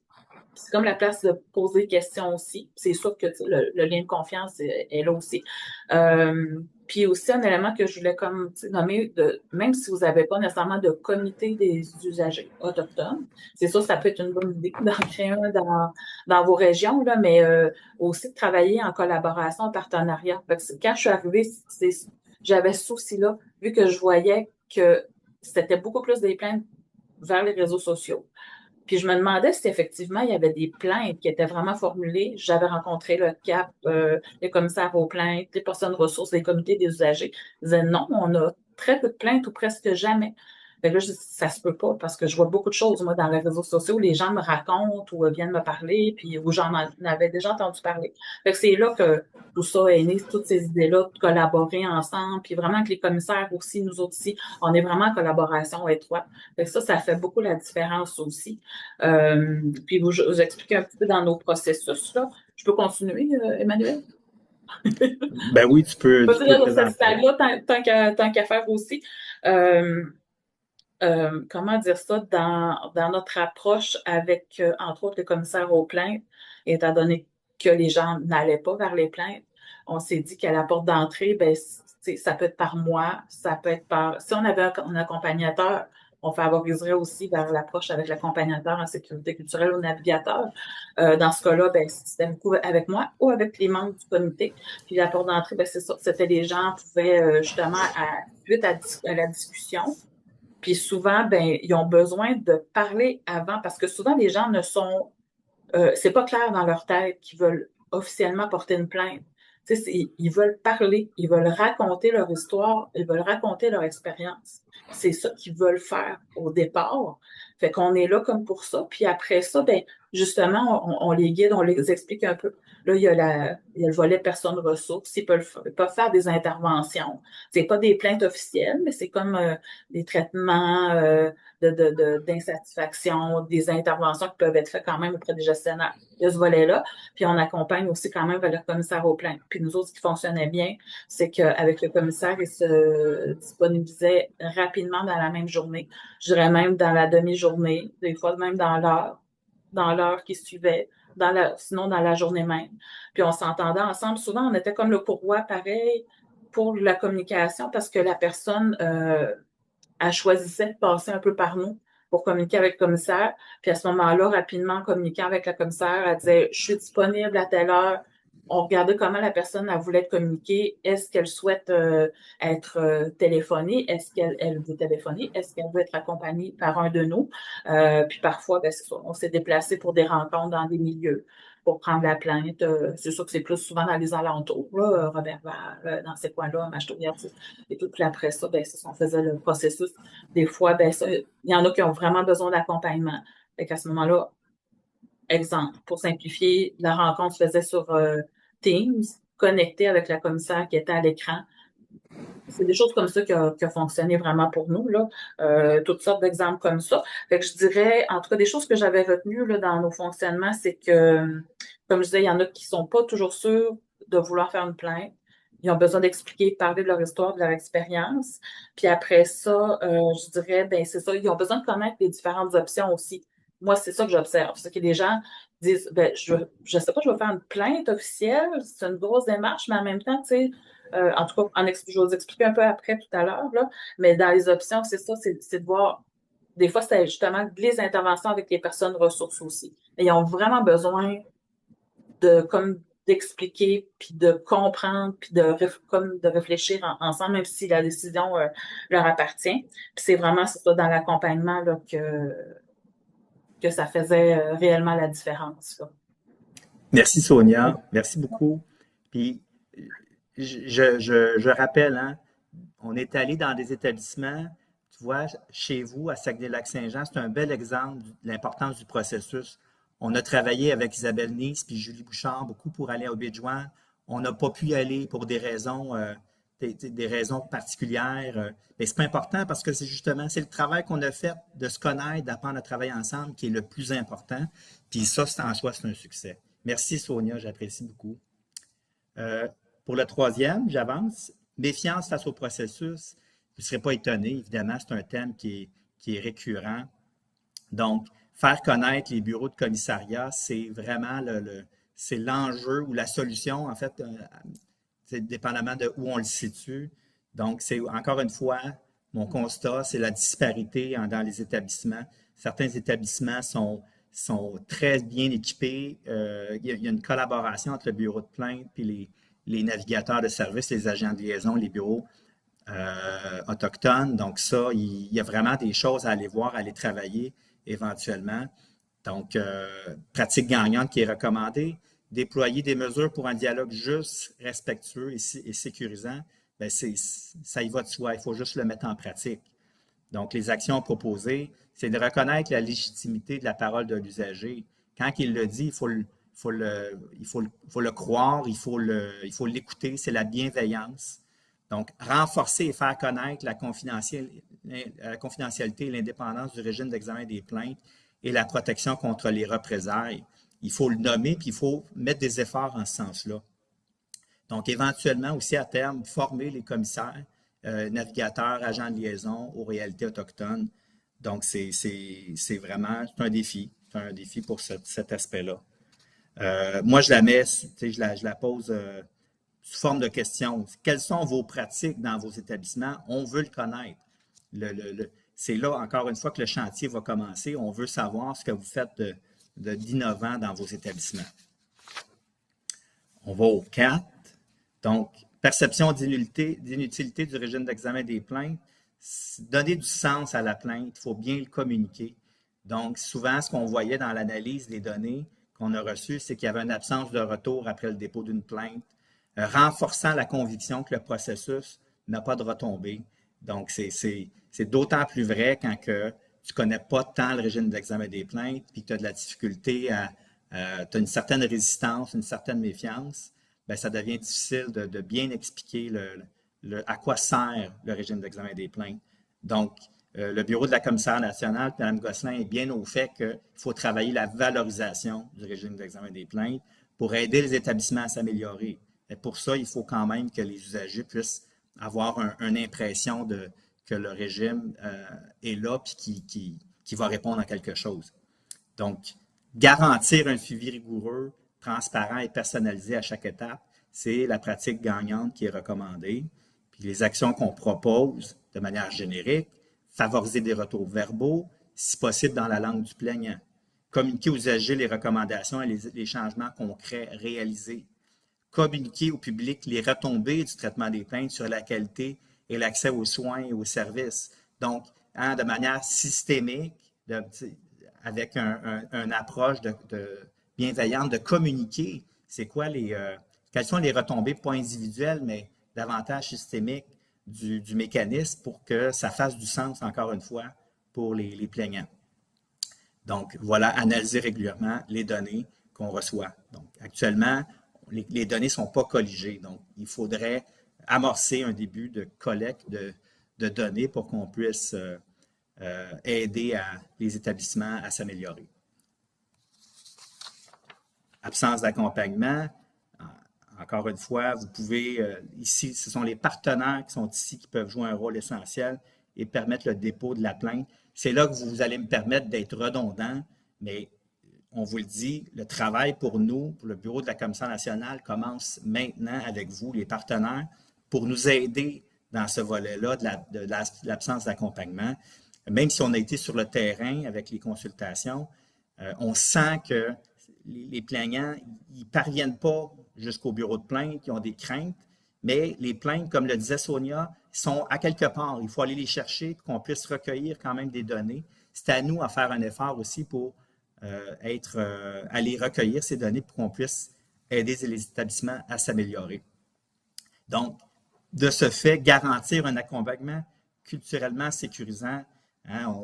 C'est comme la place de poser des questions aussi. C'est sûr que le lien de confiance est là aussi. Puis aussi, un élément que je voulais comme nommer, même si vous n'avez pas nécessairement de comité des usagers autochtones, c'est sûr ça peut être une bonne idée d'en créer un dans vos régions, là, mais aussi de travailler en collaboration, en partenariat. Fait que quand je suis arrivée, j'avais ce souci-là, vu que je voyais que c'était beaucoup plus des plaintes vers les réseaux sociaux. Puis je me demandais si effectivement il y avait des plaintes qui étaient vraiment formulées. J'avais rencontré le CAP, les commissaires aux plaintes, les personnes ressources, les comités des usagers. Ils disaient non, on a très peu de plaintes ou presque jamais. Fait que là, je dis, ça se peut pas parce que je vois beaucoup de choses, moi, dans les réseaux sociaux. Les gens me racontent ou viennent me parler, puis où j'en avais déjà entendu parler. Fait que c'est là que tout ça est né, toutes ces idées-là, de collaborer ensemble, puis vraiment que les commissaires aussi, nous autres aussi, on est vraiment en collaboration étroite. Fait que ça fait beaucoup la différence aussi. Puis vous expliquer un petit peu dans nos processus, là. Je peux continuer, Emmanuel? Ben oui, tu peux Peut-être dans cette présenter. stade-là, tant qu'à faire aussi. Comment dire ça, dans notre approche avec, entre autres, le commissaire aux plaintes, étant donné que les gens n'allaient pas vers les plaintes, on s'est dit qu'à la porte d'entrée, ben, ça peut être par mois, ça peut être par... Si on avait un accompagnateur, on favoriserait aussi vers l'approche avec l'accompagnateur en sécurité culturelle ou navigateur. Dans ce cas-là, ben, c'était beaucoup avec moi ou avec les membres du comité. Puis la porte d'entrée, ben, c'est ça, c'était les gens pouvaient justement, suite à la discussion, puis souvent, ben, ils ont besoin de parler avant parce que souvent, les gens ne sont... c'est pas clair dans leur tête qu'ils veulent officiellement porter une plainte. Tu sais, ils veulent parler, ils veulent raconter leur histoire, ils veulent raconter leur expérience. C'est ça qu'ils veulent faire au départ. Fait qu'on est là comme pour ça. Puis après ça, ben, justement, on les guide, on les explique un peu. Là, il y a le volet personnes ressources. Ils peuvent faire des interventions. C'est pas des plaintes officielles, mais c'est comme des traitements d'insatisfaction, des interventions qui peuvent être faites quand même auprès des gestionnaires. Il y a ce volet-là. Puis on accompagne aussi quand même vers le commissaire aux plaintes. Puis nous autres, ce qui fonctionnait bien, c'est qu'avec le commissaire, il se disponibilisait rapidement dans la même journée. Je dirais même dans la demi-journée, des fois même dans l'heure qui suivait, sinon dans la journée même. Puis on s'entendait ensemble. Souvent, on était comme le courroie pareil pour la communication parce que la personne, elle choisissait de passer un peu par nous pour communiquer avec le commissaire. Puis à ce moment-là, rapidement, en communiquant avec la commissaire, elle disait « Je suis disponible à telle heure ». On regardait comment la personne elle voulait communiquer. Est-ce qu'elle souhaite être téléphonée? Est-ce qu'elle veut téléphoner? Est-ce qu'elle veut être accompagnée par un de nous? Puis parfois, ben, on s'est déplacé pour des rencontres dans des milieux pour prendre la plainte. C'est sûr que c'est plus souvent dans les alentours, là, Robertval, dans ces coins-là, Machetourière, et tout. Puis après ça, ben, on faisait le processus. Des fois, ben, il y en a qui ont vraiment besoin d'accompagnement. Fait qu'à ce moment-là, exemple, pour simplifier, la rencontre se faisait sur Teams, connecté avec la commissaire qui était à l'écran. C'est des choses comme ça qui a fonctionné vraiment pour nous, là. Toutes sortes d'exemples comme ça. Fait que je dirais, en tout cas, des choses que j'avais retenues là, dans nos fonctionnements, c'est que, comme je disais, il y en a qui sont pas toujours sûrs de vouloir faire une plainte. Ils ont besoin d'expliquer, parler de leur histoire, de leur expérience. Puis après ça, je dirais, ben c'est ça, ils ont besoin de connaître les différentes options aussi. Moi, c'est ça que j'observe. C'est que les gens disent, ben je sais pas, je vais faire une plainte officielle, c'est une grosse démarche, mais en même temps, tu sais, en tout cas, je vais vous expliquer un peu après tout à l'heure, là, mais dans les options, c'est ça, c'est de voir, des fois, c'est justement les interventions avec les personnes ressources aussi. Mais ils ont vraiment besoin d'expliquer, puis de comprendre, puis de réfléchir ensemble, même si la décision leur appartient. Puis c'est vraiment ça, dans l'accompagnement là, que ça faisait réellement la différence, là. Merci Sonia, merci beaucoup. Puis je rappelle, hein, on est allé dans des établissements, tu vois, chez vous, à Saguenay-Lac-Saint-Jean, c'est un bel exemple de l'importance du processus. On a travaillé avec Isabelle Nice puis Julie Bouchard beaucoup pour aller au Bédouin. On n'a pas pu y aller pour des raisons, des raisons particulières. Mais c'est pas important parce que c'est justement, c'est le travail qu'on a fait de se connaître, d'apprendre à travailler ensemble qui est le plus important. Puis ça, en soi, c'est un succès. Merci Sonia, j'apprécie beaucoup. Pour le troisième, j'avance. Méfiance face au processus. Vous ne serez pas étonné, évidemment, c'est un thème qui est récurrent. Donc, faire connaître les bureaux de commissariat, c'est vraiment c'est l'enjeu ou la solution, en fait, c'est dépendamment de où on le situe. Donc, c'est encore une fois, mon constat, c'est la disparité dans les établissements. Certains établissements sont très bien équipés. Il y a une collaboration entre le bureau de plainte et les navigateurs de service, les agents de liaison, les bureaux autochtones. Donc ça, il y a vraiment des choses à aller voir, à aller travailler éventuellement. Donc, pratique gagnante qui est recommandée. Déployer des mesures pour un dialogue juste, respectueux et sécurisant, bien, ça y va de soi. Il faut juste le mettre en pratique. Donc, les actions proposées, c'est de reconnaître la légitimité de la parole de l'usager. Quand il le dit, il faut le croire, il faut l'écouter, c'est la bienveillance. Donc, renforcer et faire connaître la confidentialité et l'indépendance du régime d'examen des plaintes et la protection contre les représailles. Il faut le nommer, puis il faut mettre des efforts en ce sens-là. Donc, éventuellement, aussi à terme, former les commissaires, navigateurs, agents de liaison aux réalités autochtones. Donc, c'est vraiment un défi. C'est un défi pour cet aspect-là. Moi, je la mets, je la pose sous forme de question. Quelles sont vos pratiques dans vos établissements? On veut le connaître. C'est là, encore une fois, que le chantier va commencer. On veut savoir ce que vous faites d'innovant dans vos établissements. On va au 4. Donc, perception d'inutilité du régime d'examen des plaintes. Donner du sens à la plainte, il faut bien le communiquer. Donc, souvent, ce qu'on voyait dans l'analyse des données qu'on a reçues, c'est qu'il y avait une absence de retour après le dépôt d'une plainte, renforçant la conviction que le processus n'a pas de retombée. Donc, c'est d'autant plus vrai quand que tu ne connais pas tant le régime d'examen des plaintes, puis que tu as de la difficulté tu as une certaine résistance, une certaine méfiance, bien, ça devient difficile de bien expliquer à quoi sert le régime d'examen des plaintes. Donc, le bureau de la commissaire nationale, Mme Gosselin, est bien au fait qu'il faut travailler la valorisation du régime d'examen des plaintes pour aider les établissements à s'améliorer. Et pour ça, il faut quand même que les usagers puissent avoir une impression que le régime est là et qui va répondre à quelque chose. Donc, garantir un suivi rigoureux, transparent et personnalisé à chaque étape, c'est la pratique gagnante qui est recommandée. Puis les actions qu'on propose de manière générique, favoriser des retours verbaux, si possible dans la langue du plaignant. Communiquer aux usagers les recommandations et les changements concrets réalisés. Communiquer au public les retombées du traitement des plaintes sur la qualité et l'accès aux soins et aux services. Donc, de manière systémique, avec une approche bienveillante, de communiquer quelles sont les retombées, pas individuelles, mais davantage systémiques du mécanisme pour que ça fasse du sens, encore une fois, pour les plaignants. Donc, voilà, analyser régulièrement les données qu'on reçoit. Donc, actuellement, les données ne sont pas colligées. Donc, il faudrait amorcer un début de collecte de données pour qu'on puisse aider les établissements à s'améliorer. Absence d'accompagnement. Encore une fois, vous pouvez, ici, ce sont les partenaires qui sont ici qui peuvent jouer un rôle essentiel et permettre le dépôt de la plainte. C'est là que vous allez me permettre d'être redondant, mais on vous le dit, le travail pour nous, pour le Bureau de la Commission nationale, commence maintenant avec vous, les partenaires, pour nous aider dans ce volet-là de l'absence d'accompagnement. Même si on a été sur le terrain avec les consultations, on sent que les plaignants, ils ne parviennent pas jusqu'au bureau de plainte, ils ont des craintes, mais les plaintes, comme le disait Sonia, sont à quelque part. Il faut aller les chercher pour qu'on puisse recueillir quand même des données. C'est à nous à faire un effort aussi pour aller recueillir ces données pour qu'on puisse aider les établissements à s'améliorer. Donc, de ce fait, garantir un accompagnement culturellement sécurisant, hein,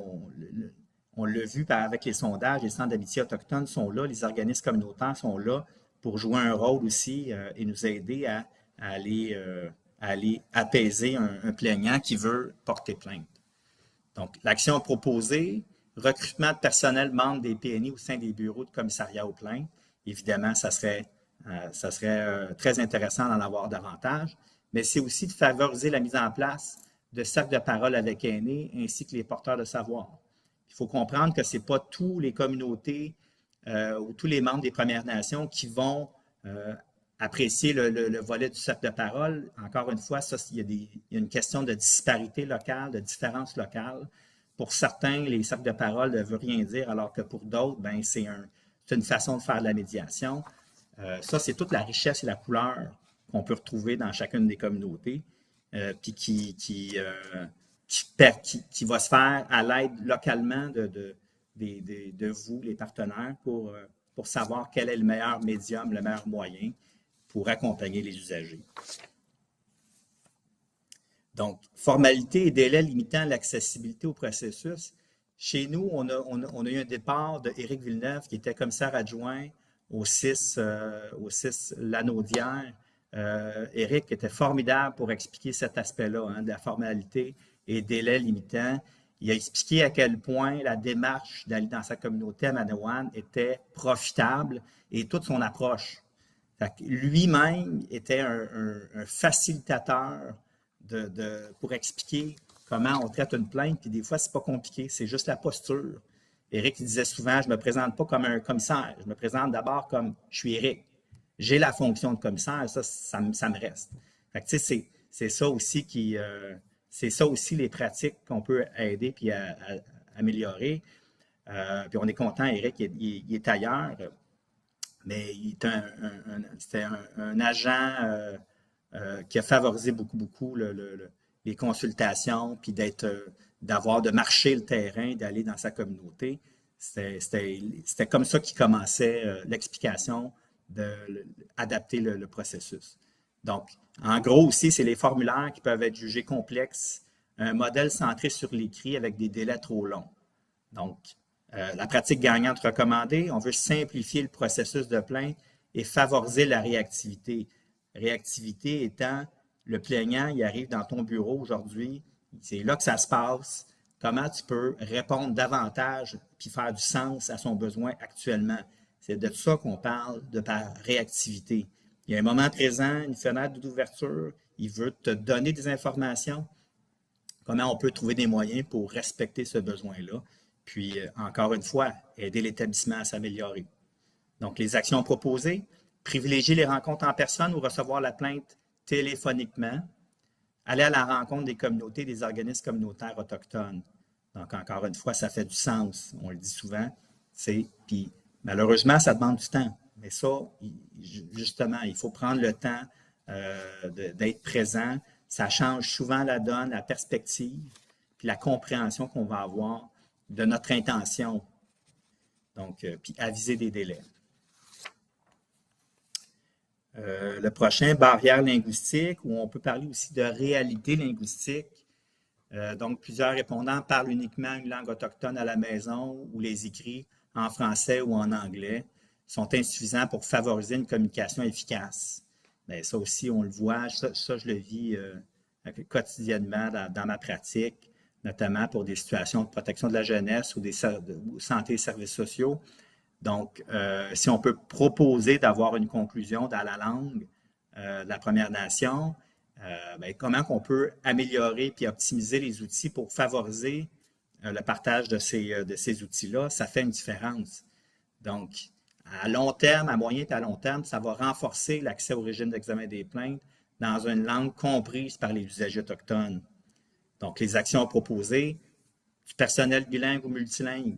on l'a vu avec les sondages, les centres d'amitié autochtones sont là, les organismes communautaires sont là pour jouer un rôle aussi et nous aider à aller apaiser un plaignant qui veut porter plainte. Donc, l'action proposée, recrutement de personnel membre des PNI au sein des bureaux de commissariat aux plaintes. Évidemment, ça serait très intéressant d'en avoir davantage, mais c'est aussi de favoriser la mise en place de cercles de parole avec aînés ainsi que les porteurs de savoir. Il Il faut comprendre que ce n'est pas tous les communautés ou tous les membres des Premières Nations qui vont apprécier le volet du cercle de parole. Encore une fois, ça, il y a une question de disparité locale, de différence locale. Pour certains, les cercles de parole ne veulent rien dire, alors que pour d'autres, ben, c'est une façon de faire de la médiation. Ça, c'est toute la richesse et la couleur qu'on peut retrouver dans chacune des communautés, puis qui va se faire à l'aide localement de vous, les partenaires, pour savoir quel est le meilleur médium, le meilleur moyen pour accompagner les usagers. Donc, formalité et délai limitant l'accessibilité au processus. Chez nous, on a eu un départ d'Éric Villeneuve, qui était commissaire adjoint au 6 Lanaudière. Éric était formidable pour expliquer cet aspect-là, hein, de la formalité et délai limitant. Il a expliqué à quel point la démarche d'aller dans sa communauté à Manawan était profitable et toute son approche. Lui-même était un facilitateur pour expliquer comment on traite une plainte, puis des fois, c'est pas compliqué, c'est juste la posture. Éric disait souvent, je ne me présente pas comme un commissaire, je me présente d'abord comme je suis Éric. J'ai la fonction de commissaire, ça me reste. Fait que, c'est ça aussi c'est ça aussi les pratiques qu'on peut aider puis à améliorer. Puis on est content, Éric, il est ailleurs, mais c'était un agent qui a favorisé beaucoup les consultations, puis de marcher le terrain, d'aller dans sa communauté. C'était comme ça qu'il commençait l'explication d'adapter le processus. Donc, en gros aussi, c'est les formulaires qui peuvent être jugés complexes, un modèle centré sur l'écrit avec des délais trop longs. Donc, la pratique gagnante recommandée, on veut simplifier le processus de plainte et favoriser la réactivité. Réactivité étant, le plaignant, il arrive dans ton bureau aujourd'hui, c'est là que ça se passe. Comment tu peux répondre davantage puis faire du sens à son besoin actuellement? C'est de ça qu'on parle par réactivité. Il y a un moment présent, une fenêtre d'ouverture, il veut te donner des informations. Comment on peut trouver des moyens pour respecter ce besoin-là? Puis, encore une fois, aider l'établissement à s'améliorer. Donc, les actions proposées, privilégier les rencontres en personne ou recevoir la plainte téléphoniquement, aller à la rencontre des communautés, des organismes communautaires autochtones. Donc, encore une fois, ça fait du sens, on le dit souvent. Puis, malheureusement, ça demande du temps. Mais ça, justement, il faut prendre le temps d'être présent. Ça change souvent la donne, la perspective, puis la compréhension qu'on va avoir de notre intention. Donc, puis aviser des délais. Le prochain, barrière linguistique, où on peut parler aussi de réalité linguistique. Donc, plusieurs répondants parlent uniquement une langue autochtone à la maison ou les écrits en français ou en anglais sont insuffisants pour favoriser une communication efficace. Bien, ça aussi, on le voit, ça je le vis quotidiennement dans ma pratique, notamment pour des situations de protection de la jeunesse ou de santé et services sociaux. Donc, si on peut proposer d'avoir une conclusion dans la langue de la Première Nation, bien, comment on peut améliorer et optimiser les outils pour favoriser le partage de ces outils-là, ça fait une différence. Donc, à long terme, à moyen et à long terme, ça va renforcer l'accès au régime d'examen des plaintes dans une langue comprise par les usagers autochtones. Donc, les actions proposées, du personnel bilingue ou multilingue,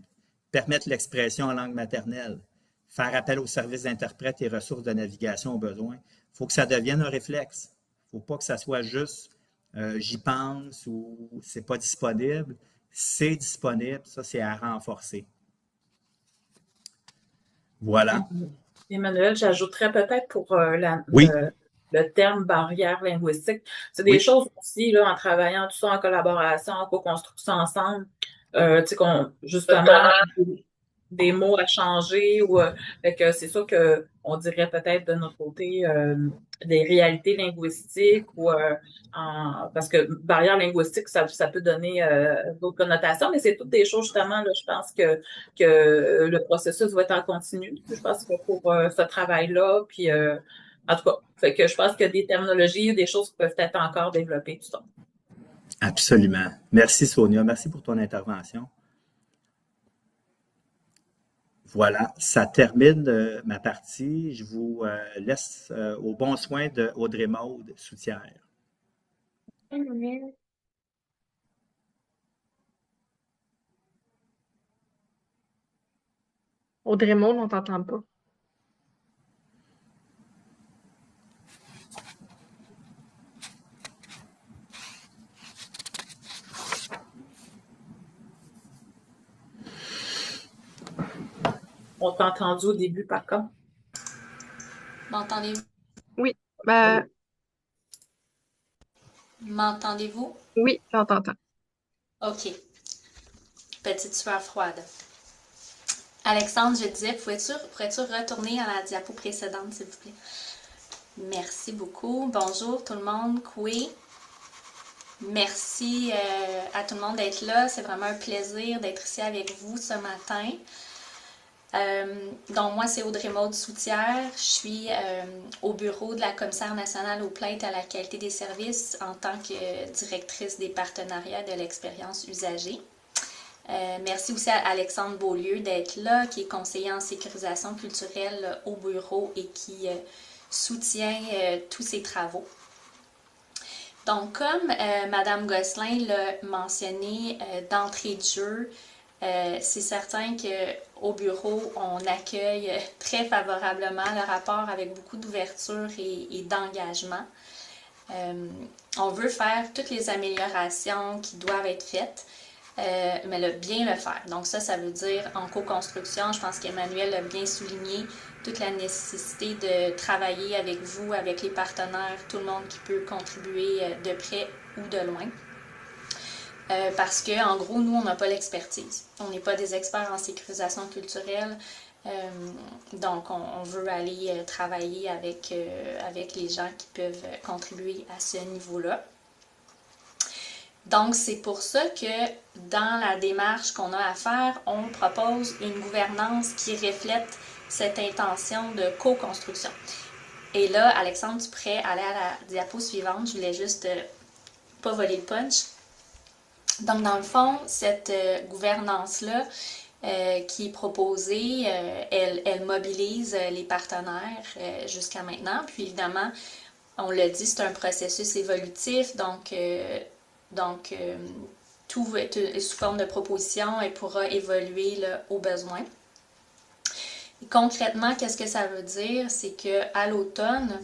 permettre l'expression en langue maternelle, faire appel aux services d'interprètes et ressources de navigation au besoin. Il faut que ça devienne un réflexe. Il ne faut pas que ça soit juste j'y pense ou c'est pas disponible. C'est disponible, ça c'est à renforcer. Voilà. Emmanuel, j'ajouterais peut-être pour oui. le terme barrière linguistique. C'est des choses aussi, là, en travaillant tout ça en collaboration, en co-construction ensemble, tu sais, justement, des mots à changer ou fait que c'est sûr que on dirait peut-être de notre côté des réalités linguistiques ou parce que barrière linguistique ça peut donner d'autres connotations, mais c'est toutes des choses justement là, je pense que le processus va être en continu. Je pense que pour ce travail-là, puis en tout cas, fait que je pense qu'il y a des terminologies, des choses qui peuvent être encore développées, tout ça. Absolument. Merci Sonia, merci pour ton intervention. Voilà, ça termine ma partie. Je vous laisse au bon soin de Audrey Maude Soutière. Audrey Maud, on t'entend pas. On t'a entendu au début, par contre. M'entendez-vous? Oui, M'entendez-vous? oui, on t'entend. OK. Petite sueur froide. Alexandre, je disais, pourrais-tu retourner à la diapo précédente, s'il vous plaît? Merci beaucoup. Bonjour tout le monde. Koué. Merci à tout le monde d'être là. C'est vraiment un plaisir d'être ici avec vous ce matin. Donc, moi, c'est Audrey Maude Soutière. Je suis au bureau de la commissaire nationale aux plaintes à la qualité des services en tant que directrice des partenariats de l'expérience usagée. Merci aussi à Alexandre Beaulieu d'être là, qui est conseiller en sécurisation culturelle au bureau et qui soutient tous ces travaux. Donc, comme Madame Gosselin l'a mentionné d'entrée de jeu, c'est certain qu'au bureau, on accueille très favorablement le rapport avec beaucoup d'ouverture et d'engagement. On veut faire toutes les améliorations qui doivent être faites, mais bien le faire. Donc ça veut dire en co-construction, je pense qu'Emmanuel a bien souligné toute la nécessité de travailler avec vous, avec les partenaires, tout le monde qui peut contribuer de près ou de loin. Parce qu'en gros, nous, on n'a pas l'expertise. On n'est pas des experts en sécurisation culturelle. Donc, on veut aller travailler avec les gens qui peuvent contribuer à ce niveau-là. Donc, c'est pour ça que dans la démarche qu'on a à faire, on propose une gouvernance qui reflète cette intention de co-construction. Et là, Alexandre, tu pourrais aller à la diapo suivante. Je voulais juste pas voler le punch. Donc, dans le fond, cette gouvernance-là qui est proposée, elle mobilise les partenaires jusqu'à maintenant. Puis évidemment, on l'a dit, c'est un processus évolutif, donc tout est sous forme de proposition et pourra évoluer là, au besoin. Et concrètement, qu'est-ce que ça veut dire? C'est qu'à l'automne,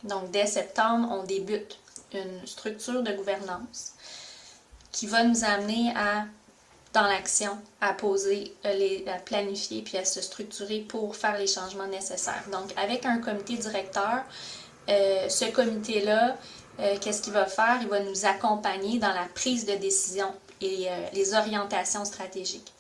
donc dès septembre, on débute une structure de gouvernance qui va nous amener dans l'action, à poser, à planifier puis à se structurer pour faire les changements nécessaires. Donc, avec un comité directeur, ce comité-là, qu'est-ce qu'il va faire? Il va nous accompagner dans la prise de décision et les orientations stratégiques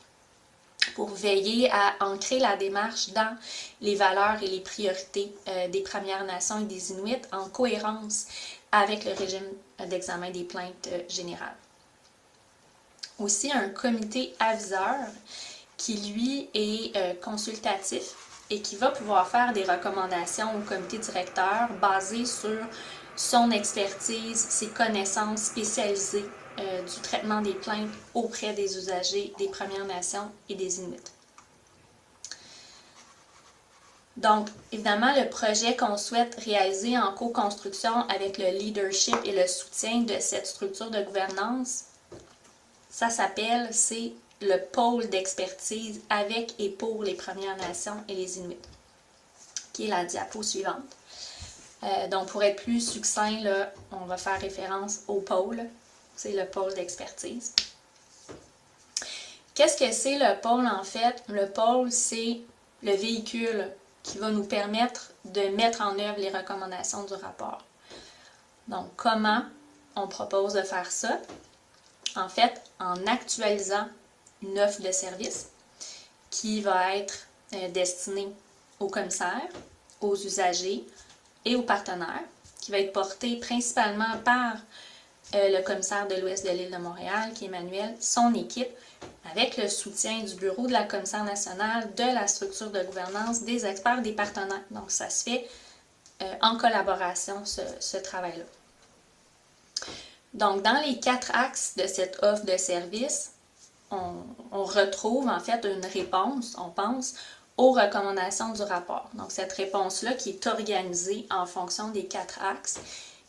pour veiller à ancrer la démarche dans les valeurs et les priorités des Premières Nations et des Inuits en cohérence avec le régime d'examen des plaintes générales. Aussi, un comité aviseur qui, lui, est consultatif et qui va pouvoir faire des recommandations au comité directeur basées sur son expertise, ses connaissances spécialisées du traitement des plaintes auprès des usagers des Premières Nations et des Inuits. Donc, évidemment, le projet qu'on souhaite réaliser en co-construction avec le leadership et le soutien de cette structure de gouvernance, c'est le pôle d'expertise avec et pour les Premières Nations et les Inuits, qui est la diapo suivante. Donc, pour être plus succinct, là, on va faire référence au pôle. C'est le pôle d'expertise. Qu'est-ce que c'est le pôle, en fait? Le pôle, c'est le véhicule qui va nous permettre de mettre en œuvre les recommandations du rapport. Donc, comment on propose de faire ça? En fait, en actualisant une offre de service qui va être destinée aux commissaires, aux usagers et aux partenaires, qui va être portée principalement par le commissaire de l'Ouest de l'île de Montréal, qui est Emmanuel, son équipe, avec le soutien du bureau de la commissaire nationale, de la structure de gouvernance, des experts, des partenaires. Donc, ça se fait en collaboration, ce travail-là. Donc, dans les 4 axes de cette offre de service, on retrouve en fait une réponse, on pense, aux recommandations du rapport. Donc cette réponse-là qui est organisée en fonction des 4 axes,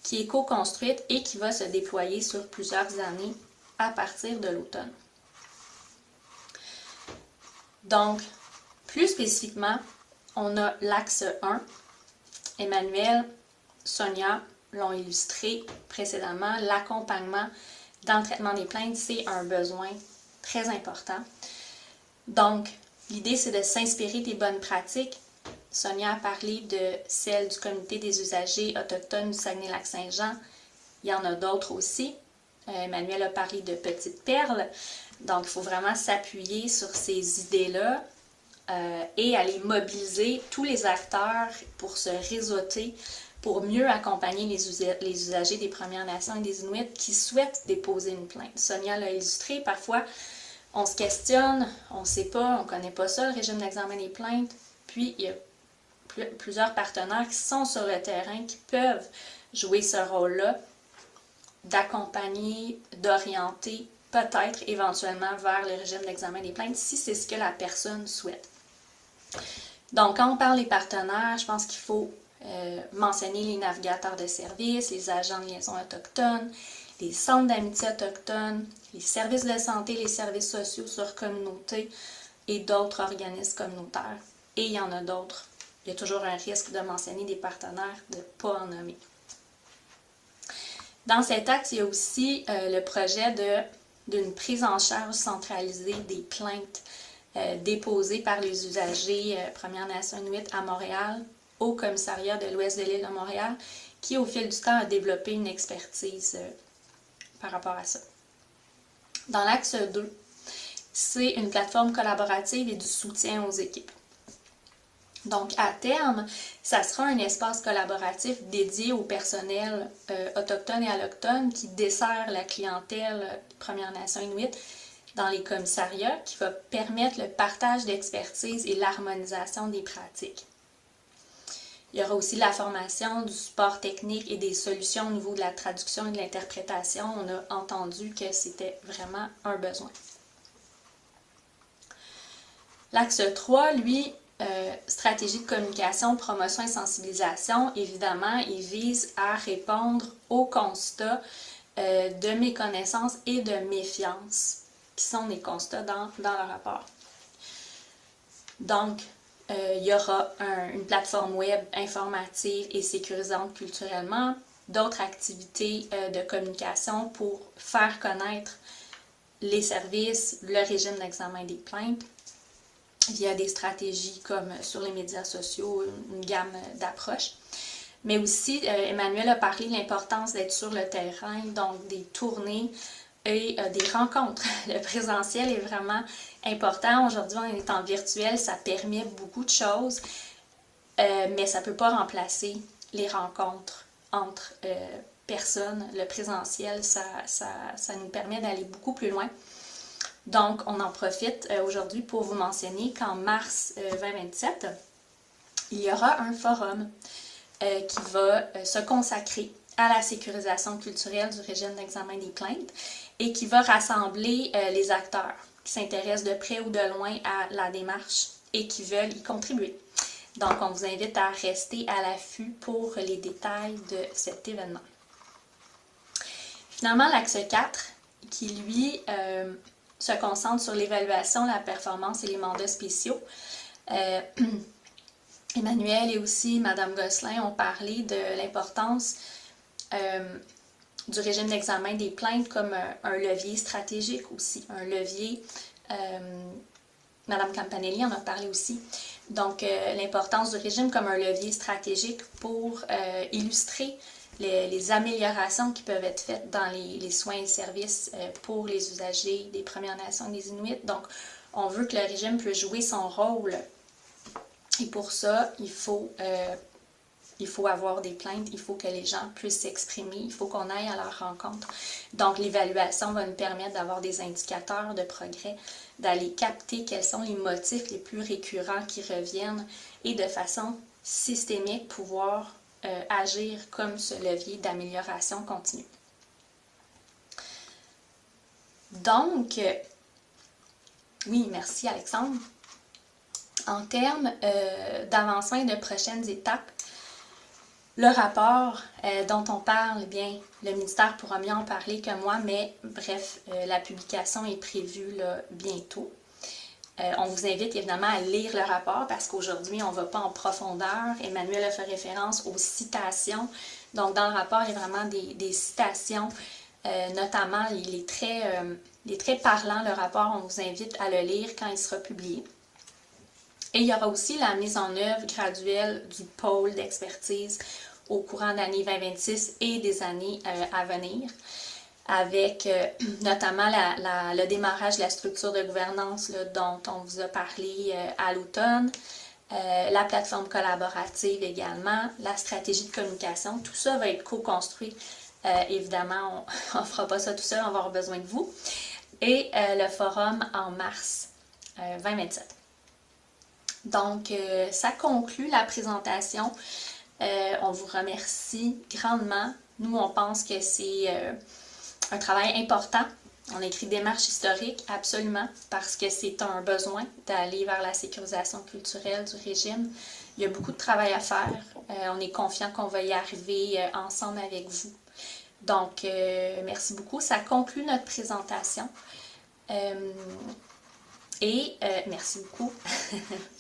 qui est co-construite et qui va se déployer sur plusieurs années à partir de l'automne. Donc, plus spécifiquement, on a l'axe 1. Emmanuel, Sonia l'ont illustré précédemment. L'accompagnement dans le traitement des plaintes, c'est un besoin très important. Donc, l'idée, c'est de s'inspirer des bonnes pratiques. Sonia a parlé de celle du Comité des usagers autochtones du Saguenay-Lac-Saint-Jean. Il y en a d'autres aussi. Emmanuel a parlé de Petites Perles. Donc, il faut vraiment s'appuyer sur ces idées-là et aller mobiliser tous les acteurs pour se réseauter, pour mieux accompagner les usagers des Premières Nations et des Inuits qui souhaitent déposer une plainte. Sonia l'a illustré, parfois on se questionne, on ne sait pas, on ne connaît pas ça, le régime d'examen des plaintes, puis il y a plusieurs partenaires qui sont sur le terrain, qui peuvent jouer ce rôle-là, d'accompagner, d'orienter, peut-être éventuellement vers le régime d'examen des plaintes, si c'est ce que la personne souhaite. Donc, quand on parle des partenaires, je pense qu'il faut mentionner les navigateurs de services, les agents de liaison autochtones, les centres d'amitié autochtones, les services de santé, les services sociaux sur communauté et d'autres organismes communautaires. Et il y en a d'autres. Il y a toujours un risque de mentionner des partenaires, de ne pas en nommer. Dans cet axe, il y a aussi le projet d'une prise en charge centralisée des plaintes déposées par les usagers Premières Nations Inuit à Montréal, au commissariat de l'Ouest de l'île de Montréal, qui au fil du temps a développé une expertise par rapport à ça. Dans l'axe 2, c'est une plateforme collaborative et du soutien aux équipes. Donc, à terme, ça sera un espace collaboratif dédié au personnel autochtone et allochtone qui dessert la clientèle Premières Nations Inuit dans les commissariats, qui va permettre le partage d'expertise et l'harmonisation des pratiques. Il y aura aussi la formation, du support technique et des solutions au niveau de la traduction et de l'interprétation. On a entendu que c'était vraiment un besoin. L'axe 3, lui, stratégie de communication, promotion et sensibilisation, évidemment, il vise à répondre aux constats de méconnaissance et de méfiance, qui sont des constats dans le rapport. Donc, il y aura une plateforme web informative et sécurisante culturellement, d'autres activités de communication pour faire connaître les services, le régime d'examen des plaintes, via des stratégies comme sur les médias sociaux, une gamme d'approches. Mais aussi, Emmanuel a parlé de l'importance d'être sur le terrain, donc des tournées et des rencontres. Le présentiel est vraiment important. Aujourd'hui, on est en virtuel, ça permet beaucoup de choses, mais ça ne peut pas remplacer les rencontres entre personnes. Le présentiel, ça nous permet d'aller beaucoup plus loin. Donc, on en profite aujourd'hui pour vous mentionner qu'en mars 2027, il y aura un forum qui va se consacrer à la sécurisation culturelle du régime d'examen des plaintes et qui va rassembler les acteurs qui s'intéressent de près ou de loin à la démarche et qui veulent y contribuer. Donc, on vous invite à rester à l'affût pour les détails de cet événement. Finalement, l'axe 4, qui lui se concentre sur l'évaluation, la performance et les mandats spéciaux. Emmanuel et aussi Mme Gosselin ont parlé de l'importance du régime d'examen des plaintes comme un levier stratégique aussi, un levier, Mme Campanelli en a parlé aussi, donc l'importance du régime comme un levier stratégique pour illustrer les améliorations qui peuvent être faites dans les soins et services pour les usagers des Premières Nations et des Inuits. Donc, on veut que le régime puisse jouer son rôle. Et pour ça, il faut avoir des plaintes, il faut que les gens puissent s'exprimer, il faut qu'on aille à leur rencontre. Donc, l'évaluation va nous permettre d'avoir des indicateurs de progrès, d'aller capter quels sont les motifs les plus récurrents qui reviennent et de façon systémique pouvoir agir comme ce levier d'amélioration continue. Donc, Oui, merci Alexandre. En termes d'avancement et de prochaines étapes, le rapport dont on parle, eh bien, le ministère pourra mieux en parler que moi, mais bref, la publication est prévue là, bientôt. On vous invite évidemment à lire le rapport parce qu'aujourd'hui, on ne va pas en profondeur. Emmanuel a fait référence aux citations. Donc, dans le rapport, il y a vraiment des citations, notamment, il est très parlant, le rapport. On vous invite à le lire quand il sera publié. Et il y aura aussi la mise en œuvre graduelle du pôle d'expertise au courant de l'année 2026 et des années à venir, avec notamment le démarrage de la structure de gouvernance là, dont on vous a parlé à l'automne, la plateforme collaborative également, la stratégie de communication. Tout ça va être co-construit. Évidemment, on ne fera pas ça tout seul, on va avoir besoin de vous. Et le forum en mars 2027. Donc, ça conclut la présentation. On vous remercie grandement. Nous, on pense que c'est un travail important. On a écrit démarche historique, absolument, parce que c'est un besoin d'aller vers la sécurisation culturelle du régime. Il y a beaucoup de travail à faire. On est confiant qu'on va y arriver ensemble avec vous. Donc, merci beaucoup. Ça conclut notre présentation. Et merci beaucoup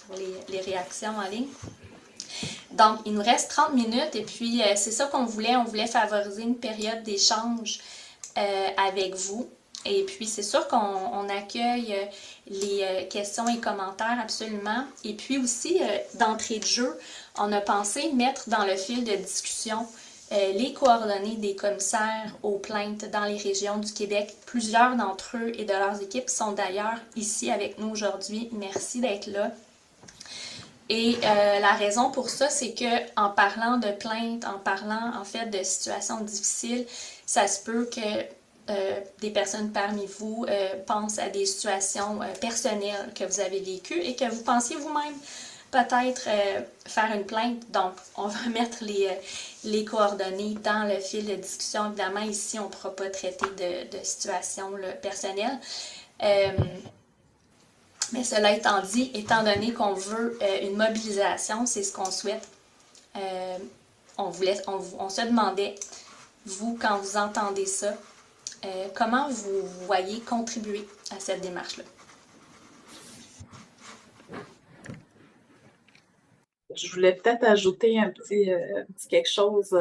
pour les réactions en ligne. Donc, il nous reste 30 minutes et puis c'est ça qu'on voulait. On voulait favoriser une période d'échange avec vous. Et puis, c'est sûr qu'on accueille les questions et commentaires absolument. Et puis aussi, d'entrée de jeu, on a pensé mettre dans le fil de discussion les coordonnées des commissaires aux plaintes dans les régions du Québec. Plusieurs d'entre eux et de leurs équipes sont d'ailleurs ici avec nous aujourd'hui. Merci d'être là. Et la raison pour ça, c'est que en parlant de plaintes, en parlant en fait de situations difficiles, ça se peut que des personnes parmi vous pensent à des situations personnelles que vous avez vécues et que vous pensiez vous-même peut-être faire une plainte. Donc, on va mettre les coordonnées dans le fil de discussion. Évidemment, ici, on ne pourra pas traiter de situations là, personnelles. Mais cela étant dit, étant donné qu'on veut une mobilisation, c'est ce qu'on souhaite, on se demandait, vous, quand vous entendez ça, comment vous voyez contribuer à cette démarche-là? Je voulais peut-être ajouter un petit quelque chose.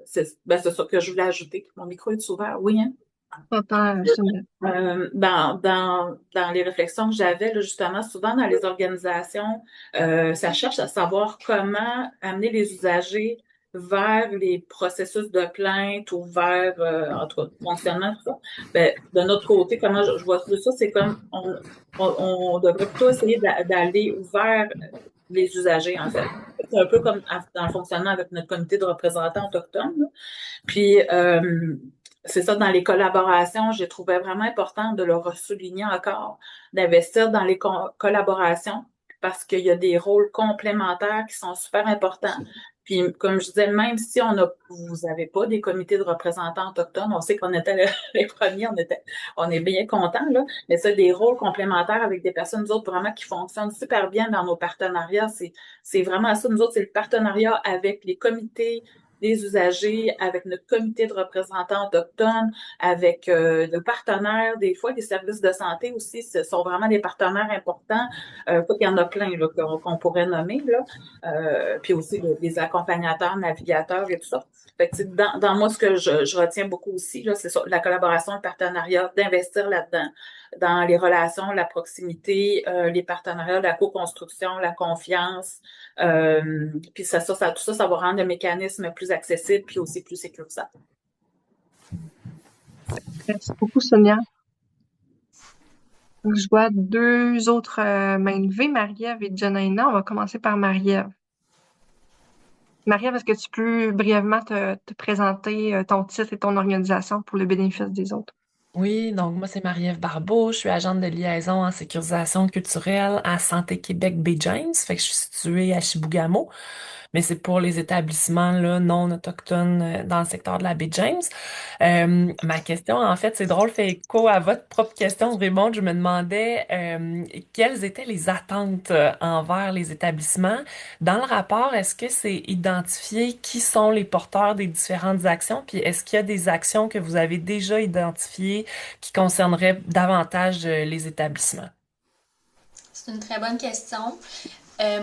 C'est ça que je voulais ajouter. Mon micro est ouvert. Oui, hein? Dans les réflexions que j'avais, là, justement, souvent dans les organisations, ça cherche à savoir comment amener les usagers vers les processus de plainte ou vers, en tout cas, fonctionnement, tout ça. Ben, de notre côté, comment je vois ça, c'est comme on devrait plutôt essayer d'aller vers les usagers, en fait. C'est un peu comme dans le fonctionnement avec notre comité de représentants autochtones, là. Puis, c'est ça, dans les collaborations, j'ai trouvé vraiment important de le souligner encore, d'investir dans les collaborations parce qu'il y a des rôles complémentaires qui sont super importants. Puis, comme je disais, même si vous n'avez pas des comités de représentants autochtones, on sait qu'on était les premiers, on est bien contents, là, mais ça, des rôles complémentaires avec des personnes, nous autres, vraiment qui fonctionnent super bien dans nos partenariats. C'est vraiment ça. Nous autres, c'est le partenariat avec les comités des usagers, avec notre comité de représentants autochtones, avec nos partenaires, des fois, les services de santé aussi, ce sont vraiment des partenaires importants. Il y en a plein là, qu'on pourrait nommer, là. Puis aussi les accompagnateurs, navigateurs et tout ça. Fait que, dans moi, ce que je retiens beaucoup aussi, là, c'est la collaboration, le partenariat, d'investir là-dedans, dans les relations, la proximité, les partenariats, la co-construction, la confiance. Puis tout ça, ça va rendre le mécanisme plus accessible puis aussi plus sécurisant. Merci beaucoup, Sonia. Je vois deux autres mains levées, Marie-Ève et Janaïna. On va commencer par Marie-Ève. Marie-Ève, est-ce que tu peux brièvement te présenter ton titre et ton organisation pour le bénéfice des autres? Oui, donc moi c'est Marie-Ève Barbeau, je suis agente de liaison en sécurisation culturelle à Santé Québec Baie James, fait que je suis située à Chibougamau, mais c'est pour les établissements là, non autochtones dans le secteur de la baie James. Ma question, en fait, c'est drôle, fait écho à votre propre question, Raymond. Je me demandais quelles étaient les attentes envers les établissements. Dans le rapport, est-ce que c'est identifié qui sont les porteurs des différentes actions? Puis est-ce qu'il y a des actions que vous avez déjà identifiées qui concerneraient davantage les établissements? C'est une très bonne question.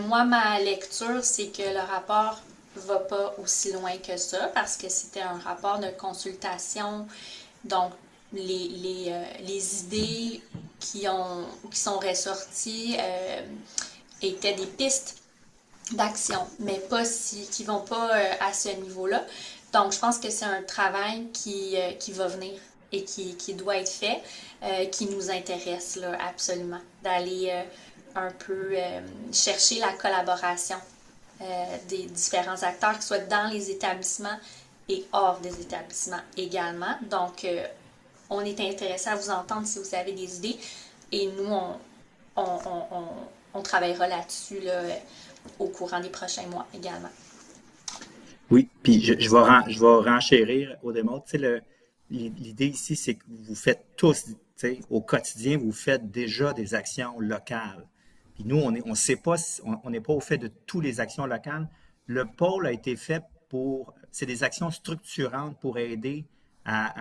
Moi, ma lecture, c'est que le rapport va pas aussi loin que ça parce que c'était un rapport de consultation. Donc, les idées qui sont ressorties étaient des pistes d'action, mais qui vont pas à ce niveau-là. Donc, je pense que c'est un travail qui va venir et qui doit être fait, qui nous intéresse là, absolument, d'aller un peu chercher la collaboration des différents acteurs, qui soient dans les établissements et hors des établissements également. Donc, on est intéressé à vous entendre si vous avez des idées et nous, on travaillera là-dessus là, au courant des prochains mois également. Oui, puis je vais renchérir au démon. Tu sais, l'idée ici, c'est que vous faites tous, tu sais, au quotidien, vous faites déjà des actions locales. Puis nous, on sait pas, on n'est pas au fait de toutes les actions locales. Le pôle a été fait c'est des actions structurantes pour aider à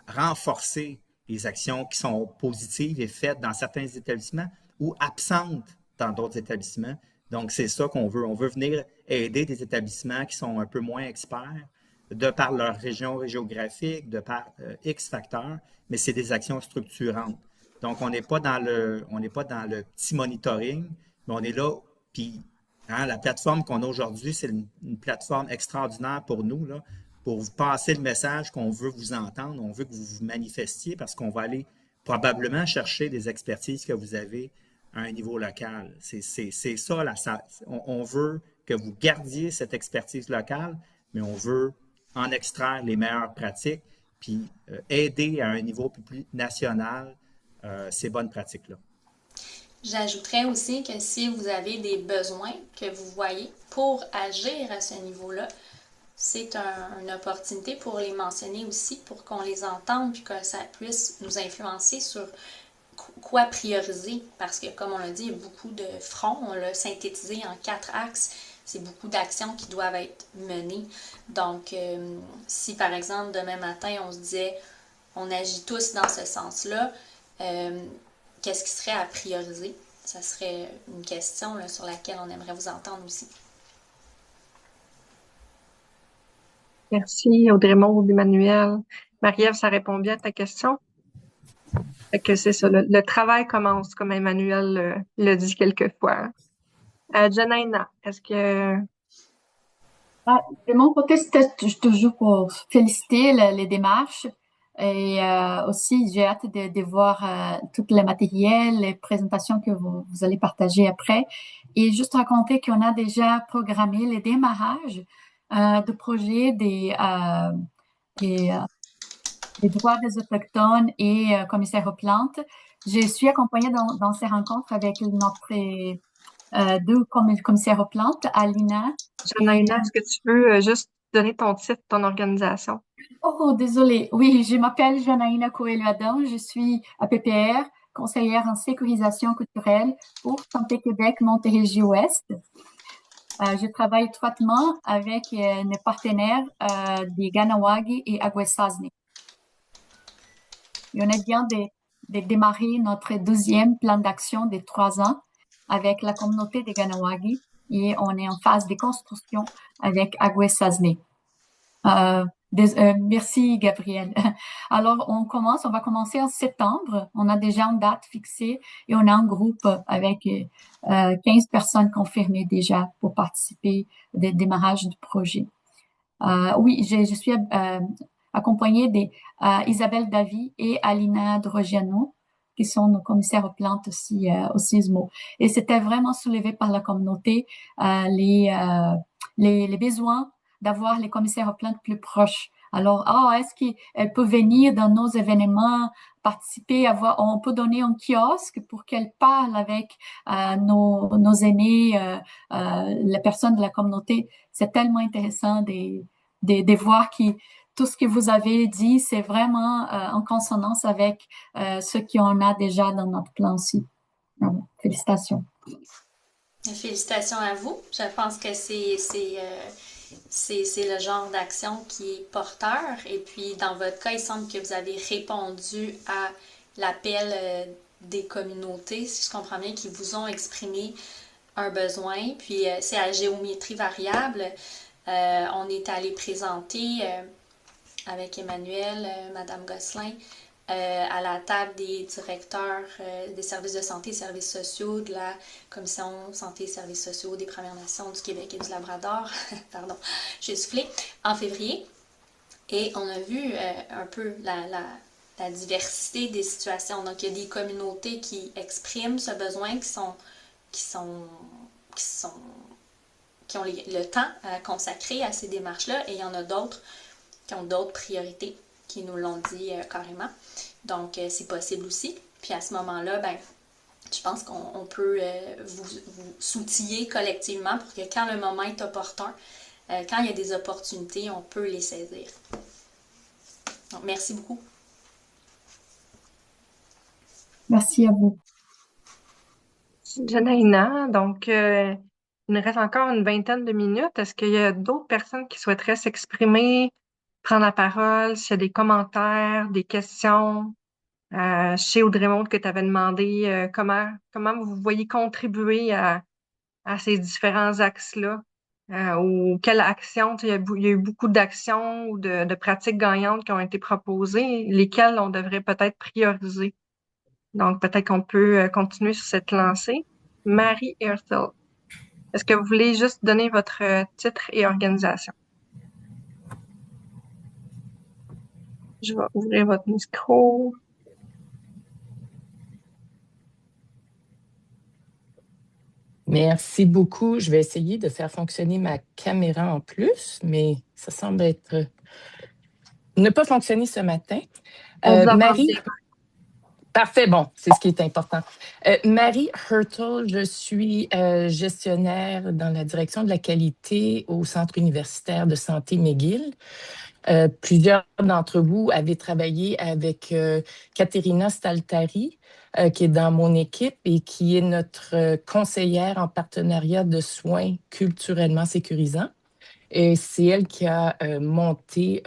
renforcer les actions qui sont positives et faites dans certains établissements ou absentes dans d'autres établissements. Donc, c'est ça qu'on veut. On veut venir aider des établissements qui sont un peu moins experts, de par leur région géographique, de par X facteurs, mais c'est des actions structurantes. Donc, on n'est pas dans le petit monitoring, mais on est là, puis la plateforme qu'on a aujourd'hui, c'est une plateforme extraordinaire pour nous, là, pour vous passer le message qu'on veut vous entendre, on veut que vous vous manifestiez parce qu'on va aller probablement chercher des expertises que vous avez à un niveau local. C'est ça, on veut que vous gardiez cette expertise locale, mais on veut en extraire les meilleures pratiques, puis aider à un niveau plus national ces bonnes pratiques-là. J'ajouterais aussi que si vous avez des besoins que vous voyez pour agir à ce niveau-là, c'est une opportunité pour les mentionner aussi, pour qu'on les entende, puis que ça puisse nous influencer sur quoi prioriser. Parce que, comme on l'a dit, il y a beaucoup de fronts, on l'a synthétisé en 4 axes. C'est beaucoup d'actions qui doivent être menées. Donc, si par exemple, demain matin, on se disait, on agit tous dans ce sens-là, qu'est-ce qui serait à prioriser? Ça serait une question là, sur laquelle on aimerait vous entendre aussi. Merci, Audrey Maud, Emmanuel. Marie-Ève, ça répond bien à ta question? Fait que c'est ça, le travail commence, comme Emmanuel le dit quelquefois. Janaina, est-ce que... De mon côté, c'était toujours pour féliciter les démarches et aussi j'ai hâte de voir tout le matériel, les présentations que vous allez partager après et juste raconter qu'on a déjà programmé les démarrages de projets des droits des autochtones et commissaires aux plantes. Je suis accompagnée dans ces rencontres avec notre deux commissaires aux plantes, Alina. Janaina, est-ce que tu peux juste donner ton titre, ton organisation? Oh, désolée. Oui, je m'appelle Janaïna Coelho-Adam. Je suis à PPR, conseillère en sécurisation culturelle pour Santé Québec Montérégie-Ouest. Je travaille étroitement avec nos partenaires des Kahnawake et Aguesasne. Et on vient de démarrer notre 2e plan d'action de 3 ans avec la communauté des Kahnawake et on est en phase de construction avec Aguesasne. Merci Gabriel. Alors on va commencer en septembre. On a déjà une date fixée et on a un groupe avec 15 personnes confirmées déjà pour participer au démarrage du projet. Oui, je suis accompagnée d'Isabelle Davy et Alina Drogiano, qui sont nos commissaires aux plantes aussi au SISMO. Et c'était vraiment soulevé par la communauté les besoins d'avoir les commissaires aux plantes plus proches Alors, est-ce qu'elle peut venir dans nos événements, participer, on peut donner un kiosque pour qu'elle parle avec nos aînés, les personnes de la communauté. C'est tellement intéressant de voir tout ce que vous avez dit, c'est vraiment en consonance avec ce qu'on a déjà dans notre plan aussi. Félicitations. Félicitations à vous. Je pense que c'est le genre d'action qui est porteur. Et puis, dans votre cas, il semble que vous avez répondu à l'appel des communautés, si je comprends bien, qui vous ont exprimé un besoin. Puis, c'est à géométrie variable. On est allé présenter avec Emmanuel, Madame Gosselin, à la table des directeurs des services de santé et services sociaux de la Commission santé et services sociaux des Premières Nations du Québec et du Labrador, pardon, j'ai soufflé, en février. Et on a vu un peu la diversité des situations. Donc, il y a des communautés qui expriment ce besoin, qui ont le temps à consacrer à ces démarches-là, et il y en a d'autres qui ont d'autres priorités, qui nous l'ont dit carrément. Donc, c'est possible aussi. Puis à ce moment-là, je pense qu'on peut vous s'outiller collectivement pour que quand le moment est opportun, quand il y a des opportunités, on peut les saisir. Donc, merci beaucoup. Merci à vous. Janaïna, donc il nous reste encore une vingtaine de minutes. Est-ce qu'il y a d'autres personnes qui souhaiteraient s'exprimer, prendre la parole, s'il y a des commentaires, des questions? Chez Audrey Maud, que tu avais demandé comment vous voyez contribuer à ces différents axes-là, ou quelle action, il y a eu beaucoup d'actions ou de pratiques gagnantes qui ont été proposées, lesquelles on devrait peut-être prioriser. Donc, peut-être qu'on peut continuer sur cette lancée. Marie Hertel, est-ce que vous voulez juste donner votre titre et organisation? Je vais ouvrir votre micro. Merci beaucoup. Je vais essayer de faire fonctionner ma caméra en plus, mais ça semble ne pas fonctionner ce matin. Marie, parfait, bon, c'est ce qui est important. Marie Hertel, je suis gestionnaire dans la direction de la qualité au Centre universitaire de santé McGill. Plusieurs d'entre vous avaient travaillé avec Caterina Staltari, qui est dans mon équipe et qui est notre conseillère en partenariat de soins culturellement sécurisants. Et c'est elle qui a monté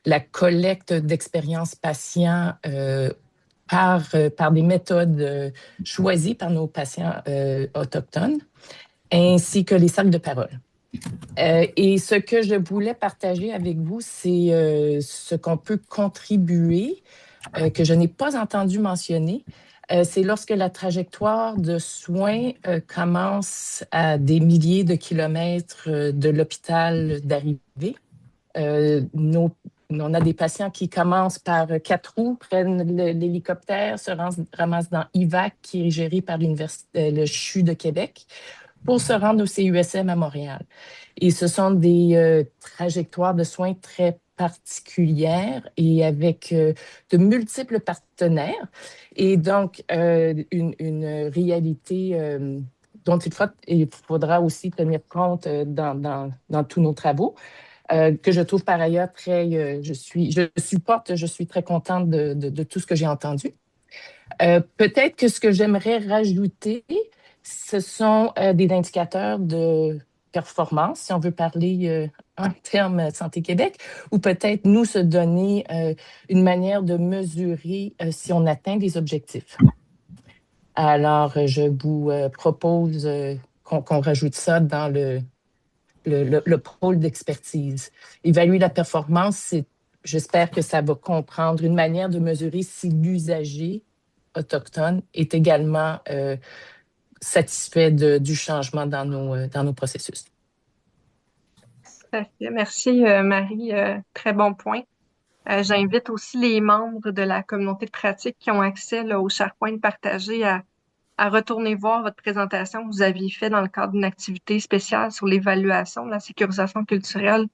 la collecte d'expériences patients par des méthodes choisies par nos patients autochtones, ainsi que les cercles de parole. Et ce que je voulais partager avec vous, c'est ce qu'on peut contribuer, que je n'ai pas entendu mentionner. C'est lorsque la trajectoire de soins commence à des milliers de kilomètres de l'hôpital d'arrivée. On a des patients qui commencent par 4 roues, prennent l'hélicoptère, se ramassent dans IVAC, qui est géré par le CHU de Québec, pour se rendre au CUSM à Montréal. Et ce sont des trajectoires de soins très particulières et avec de multiples partenaires. Et donc, une réalité dont il faudra aussi tenir compte dans tous nos travaux. Que je trouve par ailleurs je suis très contente de tout ce que j'ai entendu. Peut-être que ce que j'aimerais rajouter, ce sont des indicateurs de performance, si on veut parler en termes Santé Québec, ou peut-être nous se donner une manière de mesurer si on atteint des objectifs. Alors, je vous propose qu'on rajoute ça dans le pôle d'expertise. Évaluer la performance, j'espère que ça va comprendre une manière de mesurer si l'usager autochtone est également satisfait du changement dans nos processus. Merci, Marie. Très bon point. J'invite aussi les membres de la communauté de pratique qui ont accès là, au SharePoint partagé à retourner voir votre présentation que vous aviez faite dans le cadre d'une activité spéciale sur l'évaluation de la sécurisation culturelle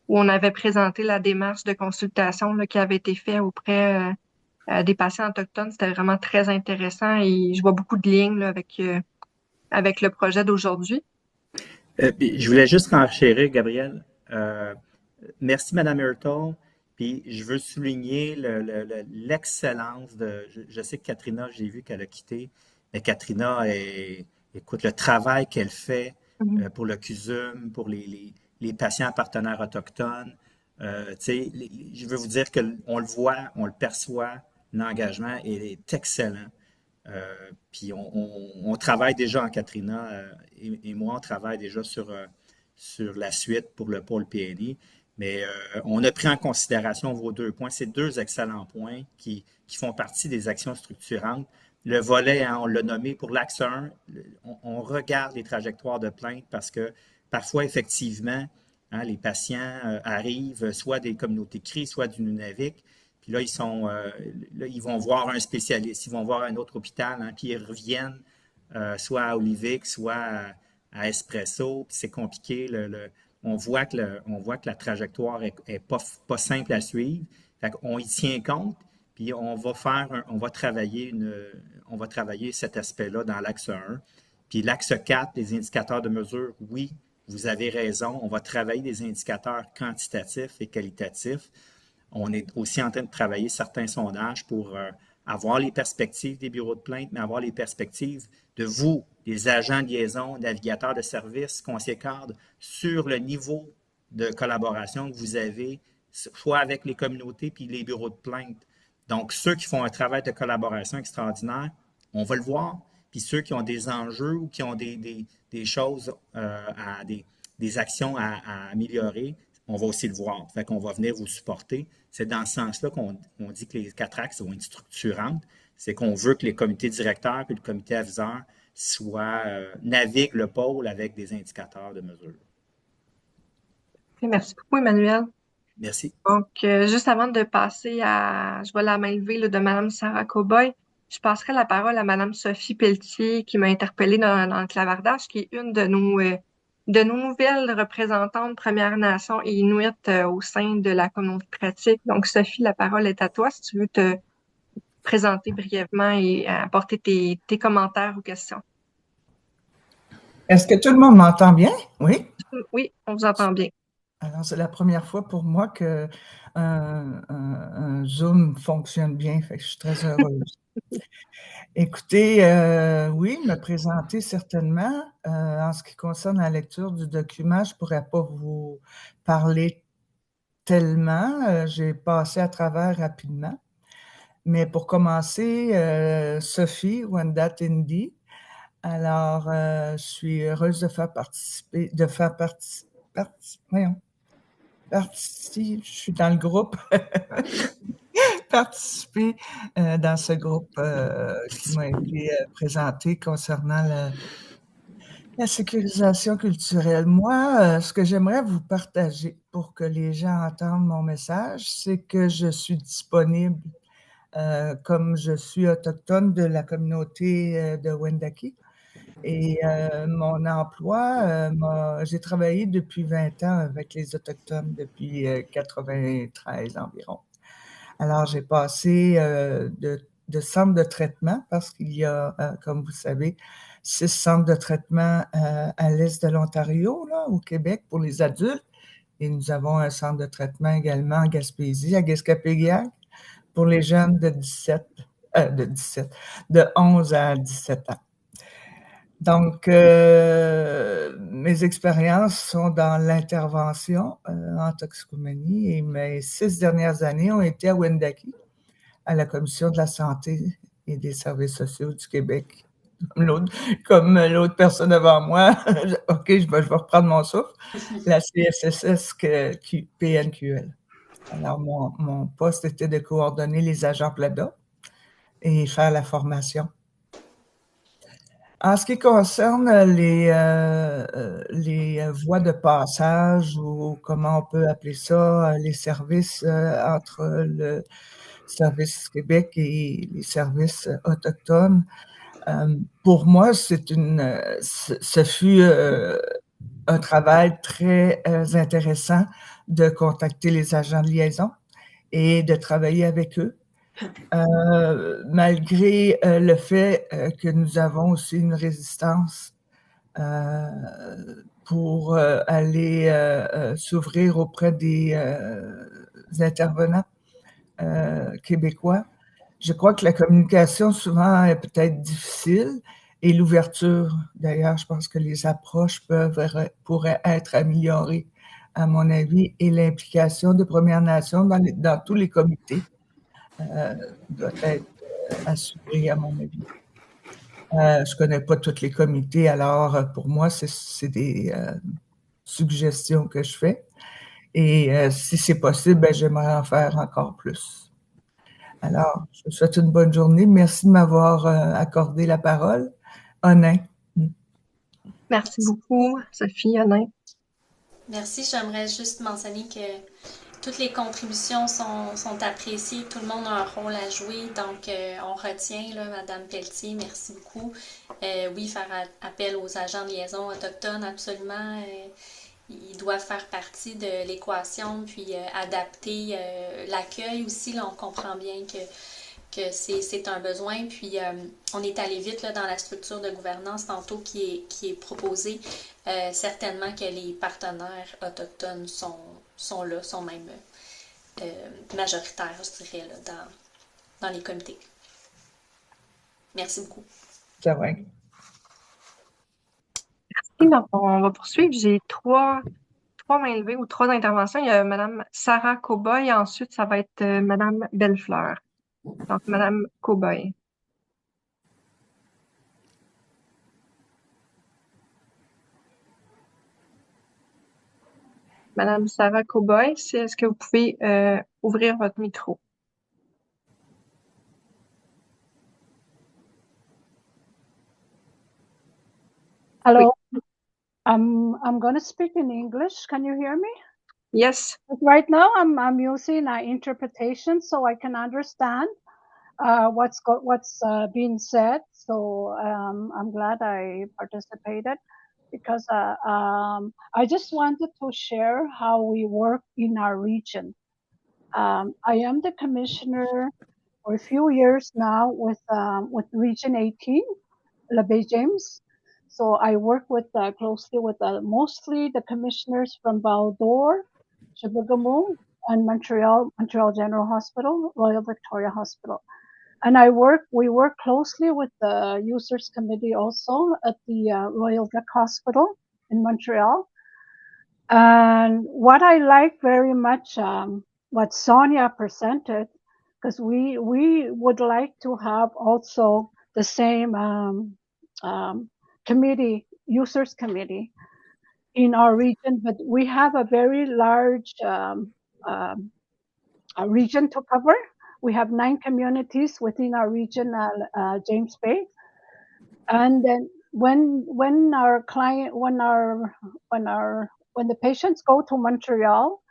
où on avait présenté la démarche de consultation là, qui avait été faite auprès des patients autochtones. C'était vraiment très intéressant et je vois beaucoup de liens là, avec le projet d'aujourd'hui. Puis je voulais juste renchérir, Gabriel. Merci, Madame Hurtle. Puis je veux souligner l'excellence de. Je sais que Katrina, j'ai vu qu'elle a quitté, mais Katrina, écoute, le travail qu'elle fait pour le CUSUM, pour les patients partenaires autochtones. Tu sais, je veux vous dire qu'on le voit, on le perçoit, l'engagement est excellent. Puis on travaille déjà en Katrina et moi, on travaille déjà sur la suite pour le pôle PNI. Mais on a pris en considération vos 2 points. C'est 2 excellents points qui font partie des actions structurantes. Le volet, hein, on l'a nommé pour l'axe 1, on regarde les trajectoires de plainte parce que parfois, effectivement, hein, les patients arrivent soit des communautés CRI, soit du Nunavik. Puis là, ils vont voir un spécialiste, ils vont voir un autre hôpital, hein, puis ils reviennent soit à Olivik, soit à Espresso. Puis c'est compliqué. On voit que la trajectoire est pas simple à suivre. Fait qu'on y tient compte, puis on va travailler cet aspect-là dans l'axe 1. Puis l'axe 4, les indicateurs de mesure, oui, vous avez raison, on va travailler des indicateurs quantitatifs et qualitatifs. On est aussi en train de travailler certains sondages pour avoir les perspectives des bureaux de plainte, mais avoir les perspectives de vous, les agents de liaison, navigateurs de services, conseillers cadres, sur le niveau de collaboration que vous avez, soit avec les communautés puis les bureaux de plainte. Donc, ceux qui font un travail de collaboration extraordinaire, on va le voir. Puis ceux qui ont des enjeux ou qui ont des choses, des actions à améliorer, on va aussi le voir. Fait qu'on va venir vous supporter. C'est dans ce sens-là qu'on dit que les 4 axes vont être structurantes. C'est qu'on veut que les comités directeurs et le comité aviseur naviguent le pôle avec des indicateurs de mesure. Merci beaucoup, Emmanuel. Merci. Donc, juste avant de passer je vois la main levée là, de Mme Sarah Cowboy, je passerai la parole à Mme Sophie Pelletier qui m'a interpellée dans le clavardage, qui est une de nos nouvelles représentantes Premières Nations et Inuit au sein de la communauté pratique. Donc, Sophie, la parole est à toi si tu veux te présenter brièvement et apporter tes commentaires ou questions. Est-ce que tout le monde m'entend bien? Oui? Oui, on vous entend bien. Alors, c'est la première fois pour moi que un Zoom fonctionne bien, fait que je suis très heureuse. Écoutez, oui, me présenter certainement. En ce qui concerne la lecture du document, je ne pourrais pas vous parler tellement. J'ai passé à travers rapidement. Mais pour commencer, Sophie, Wanda Tindi. Alors, je suis heureuse de faire participer, je suis dans le groupe, participer dans ce groupe qui m'a été présenté concernant la sécurisation culturelle. Moi, ce que j'aimerais vous partager pour que les gens entendent mon message, c'est que je suis disponible comme je suis autochtone de la communauté de Wendake. Et mon emploi, j'ai travaillé depuis 20 ans avec les Autochtones, depuis 93 environ. Alors, j'ai passé de centres de traitement parce qu'il y a, comme vous savez, 6 centres de traitement à l'est de l'Ontario, là, au Québec, pour les adultes. Et nous avons un centre de traitement également en Gaspésie, à Guescapéguiac, pour les jeunes de 11 à 17 ans. Donc, mes expériences sont dans l'intervention en toxicomanie et mes 6 dernières années ont été à Wendake, à la Commission de la santé et des services sociaux du Québec. Comme l'autre personne avant moi, OK, je vais reprendre mon souffle, la CSSS PNQL. Alors, mon poste était de coordonner les agents PLADA et faire la formation. En ce qui concerne les voies de passage ou comment on peut appeler ça, les services entre le Service Québec et les services autochtones, pour moi, ce fut un travail très intéressant de contacter les agents de liaison et de travailler avec eux. Malgré le fait que nous avons aussi une résistance pour aller s'ouvrir auprès des intervenants québécois. Je crois que la communication souvent est peut-être difficile et l'ouverture, d'ailleurs, je pense que les approches pourraient être améliorées, à mon avis, et l'implication de Premières Nations dans tous les comités doit être assurée, à mon avis. Je ne connais pas tous les comités, alors pour moi, c'est des suggestions que je fais. Et si c'est possible, ben, j'aimerais en faire encore plus. Alors, je vous souhaite une bonne journée. Merci de m'avoir accordé la parole. Onin. Merci beaucoup, Sophie, Onin. Merci. J'aimerais juste mentionner que toutes les contributions sont appréciées. Tout le monde a un rôle à jouer. Donc, on retient, là, Madame Pelletier, merci beaucoup. Oui, faire appel aux agents de liaison autochtones, absolument. Ils doivent faire partie de l'équation, puis adapter l'accueil aussi. Là, on comprend bien que c'est un besoin. Puis, on est allé vite là, dans la structure de gouvernance tantôt qui est proposée. Certainement que les partenaires autochtones sont là, sont même majoritaires, je dirais, là, dans les comités. Merci beaucoup. Ça va. Merci. Donc, on va poursuivre. J'ai trois mains levées ou 3 interventions. Il y a Mme Sarah Cowboy, ensuite ça va être Mme Bellefleur. Donc, Mme Cowboy. Madame Sarah Cowboy, est-ce que vous pouvez ouvrir votre micro? Hello. I'm going to speak in English. Can you hear me? Yes. Right now, I'm using interpretation so I can understand what's being said. So I'm glad I participated. Because I just wanted to share how we work in our region. I am the commissioner for a few years now with Region 18, La Baie James. So I work with closely with mostly the commissioners from Val-d'Or, Chibougamau, and Montreal General Hospital, Royal Victoria Hospital. And we work closely with the users committee also at the Royal Vic Hospital in Montreal. And what I like very much, what Sonia presented, because we would like to have also the same committee, users committee in our region, but we have a very large region to cover. We have 9 communities within our region, James Bay, and then when the patients go to Montreal,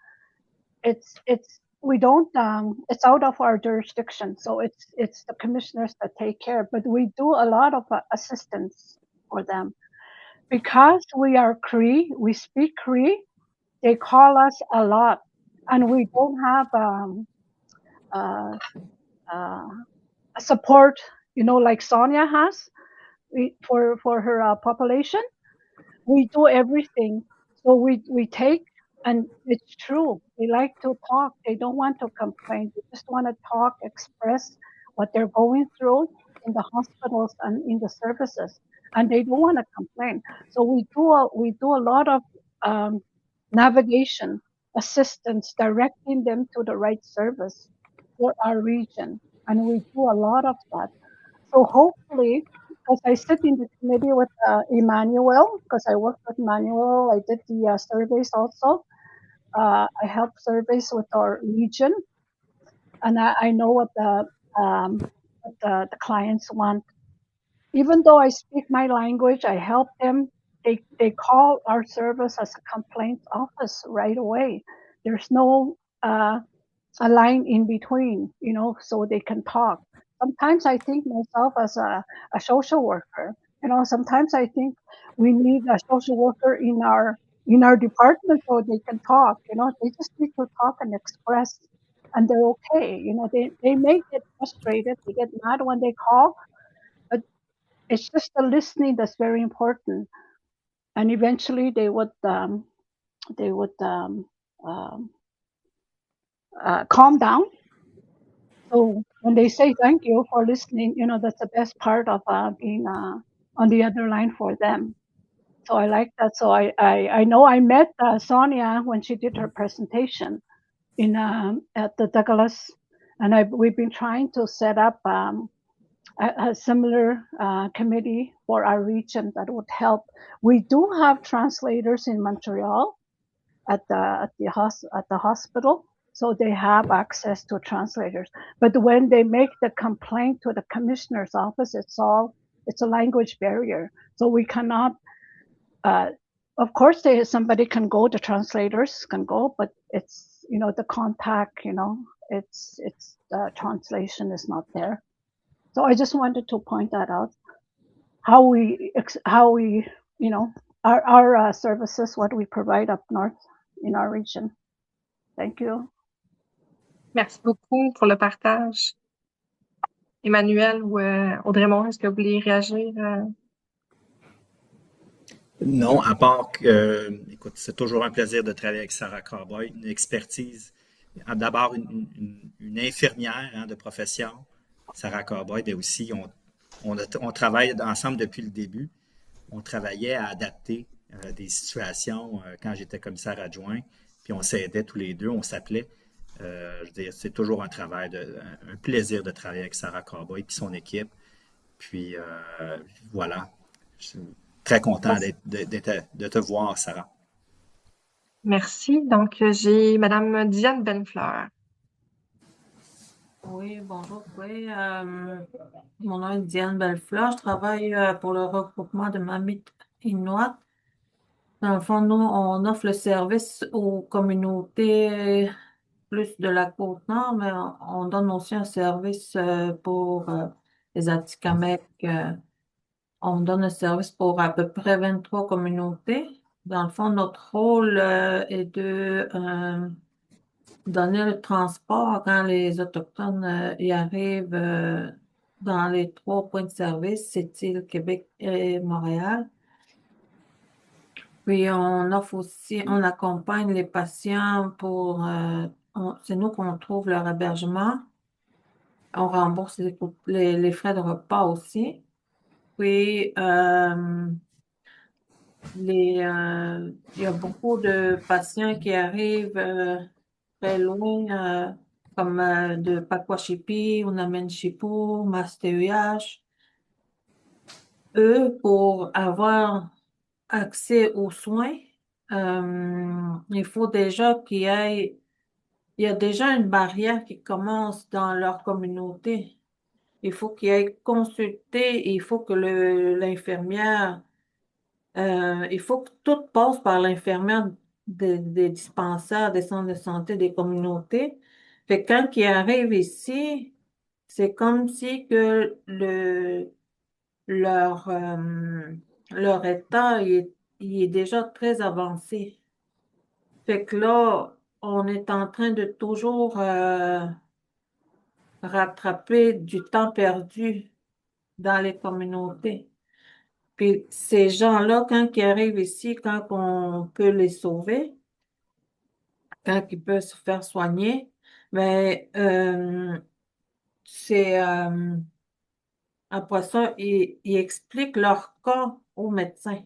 it's out of our jurisdiction, so it's the commissioners that take care. But we do a lot of assistance for them because we are Cree. We speak Cree. They call us a lot, and we don't have a support, like Sonia has for her population. We do everything. So we take, and it's true. They like to talk. They don't want to complain. They just want to talk, express what they're going through in the hospitals and in the services, and they don't want to complain. So we do a lot of navigation assistance, directing them to the right service for our region, and we do a lot of that. So hopefully, because I sit in the committee with Emmanuel, because I work with Emmanuel, I did the surveys also. I help surveys with our region, and I know what the clients want. Even though I speak my language, I help them. They call our service as a complaint office right away. There's no a line in between, so they can talk. Sometimes I think myself as a social worker. Sometimes I think we need a social worker in our in our department so they can talk, they just need to talk and express, and they're okay. They may get frustrated, they get mad when they call, but it's just the listening that's very important. And eventually they would calm down. So when they say thank you for listening, that's the best part of being on the other line for them. So I like that. So I know I met Sonia when she did her presentation at the Douglas, and we've been trying to set up a similar committee for our region that would help. We do have translators in Montreal at the hospital, so they have access to translators. But when they make the complaint to the commissioner's office, it's a language barrier, so we cannot. Of course, somebody can go. The translators can go, but it's the contact. It's the translation is not there. So I just wanted to point that out. How we our services, what we provide up north in our region. Thank you. Merci beaucoup pour le partage. Emmanuel ou Audrey-Maud, est-ce que vous voulez réagir? Non, à part que, écoute, c'est toujours un plaisir de travailler avec Sarah Cowboy, une expertise. D'abord, une infirmière de profession, Sarah Cowboy, mais aussi on travaille ensemble depuis le début. On travaillait à adapter des situations quand j'étais commissaire adjoint, puis on s'aidait tous les deux, on s'appelait. Je veux dire, c'est toujours un plaisir de travailler avec Sarah Cowboy et son équipe. Puis voilà, je suis très content de te voir, Sarah. Merci. Donc, j'ai Madame Diane Bellefleur. Oui, bonjour. Oui, mon nom est Diane Bellefleur. Je travaille pour le regroupement de Mamit Inuit. Dans le fond, nous, on offre le service aux communautés plus de la Côte-Nord, mais on donne aussi un service pour les Atikamekw. On donne un service pour à peu près 23 communautés. Dans le fond, notre rôle est de donner le transport quand les Autochtones y arrivent dans les 3 points de service, Sept-Îles, Québec et Montréal. Puis on accompagne les patients c'est nous qu'on trouve leur hébergement. On rembourse les frais de repas aussi. Puis il y a beaucoup de patients qui arrivent très loin, comme de Pakwashipi, Unamenchipu, Masteuiach. Eux, pour avoir accès aux soins, il faut déjà il y a déjà une barrière qui commence dans leur communauté. Il faut qu'ils aillent consulter, il faut que l'infirmière, il faut que tout passe par l'infirmière des dispensaires, des centres de santé, des communautés. Fait que quand ils arrivent ici, c'est comme si que leur état il est déjà très avancé. Fait que là, on est en train de toujours rattraper du temps perdu dans les communautés. Puis ces gens-là, quand ils arrivent ici, quand on peut les sauver, quand ils peuvent se faire soigner, mais après ça, ils expliquent leur cas aux médecins.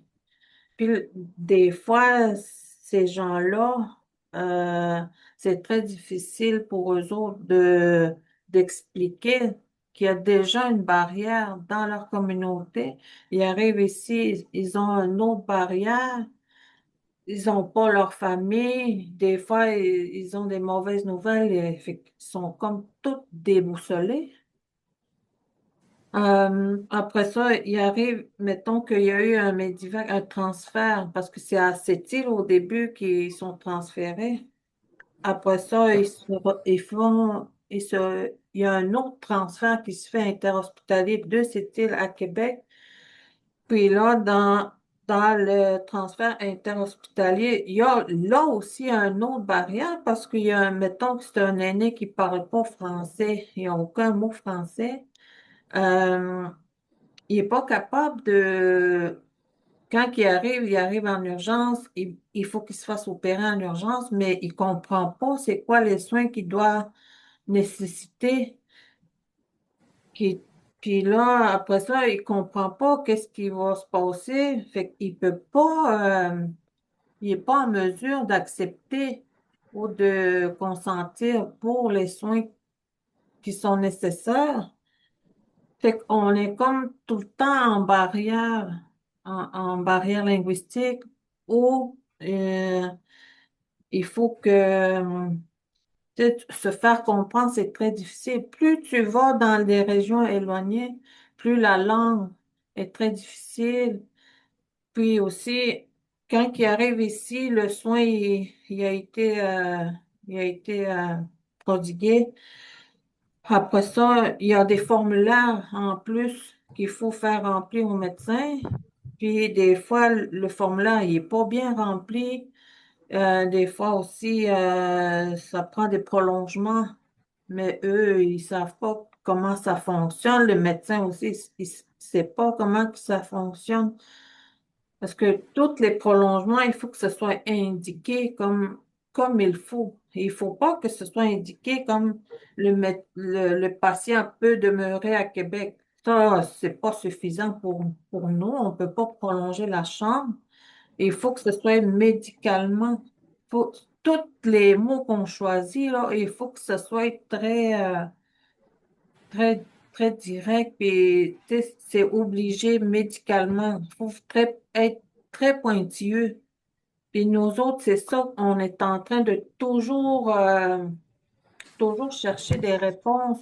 Puis des fois, ces gens-là, c'est très difficile pour eux autres d'expliquer qu'il y a déjà une barrière dans leur communauté. Ils arrivent ici, ils ont une autre barrière, ils n'ont pas leur famille. Des fois, ils ont des mauvaises nouvelles, ils sont comme tous déboussolés. Après ça, il arrive, mettons qu'il y a eu un Medivac, un transfert, parce que c'est à Sept-Îles au début qu'ils sont transférés. Après ça, il y a un autre transfert qui se fait interhospitalier de Sept-Îles à Québec. Puis là, dans le transfert interhospitalier, il y a là aussi une autre barrière parce qu'il y a, mettons que c'est un aîné qui ne parle pas français, il n'a aucun mot français. Il n'est pas capable de, quand il arrive en urgence, il faut qu'il se fasse opérer en urgence, mais il comprend pas c'est quoi les soins qu'il doit nécessiter. Puis là, après ça, il comprend pas qu'est-ce qui va se passer. Fait qu'il peut pas, il est pas en mesure d'accepter ou de consentir pour les soins qui sont nécessaires. Fait qu'on est comme tout le temps en barrière, en barrière linguistique où il faut que tu sais, se faire comprendre, c'est très difficile. Plus tu vas dans des régions éloignées, plus la langue est très difficile. Puis aussi, quand il arrive ici, le soin, il a été prodigué. Après ça, il y a des formulaires en plus qu'il faut faire remplir au médecin. Puis des fois, le formulaire, il est pas bien rempli. Des fois aussi, ça prend des prolongements, mais eux, ils savent pas comment ça fonctionne. Le médecin aussi, il sait pas comment que ça fonctionne. Parce que tous les prolongements, il faut que ce soit indiqué comme il faut. Il faut pas que ce soit indiqué comme le patient peut demeurer à Québec. Ça, c'est pas suffisant pour nous. On peut pas prolonger la chambre. Il faut que ce soit médicalement. Faut, tous les mots qu'on choisit, là, il faut que ce soit très direct et tu sais, c'est obligé médicalement. Il faut être très pointilleux. Puis nous autres, c'est ça, on est en train de toujours chercher des réponses,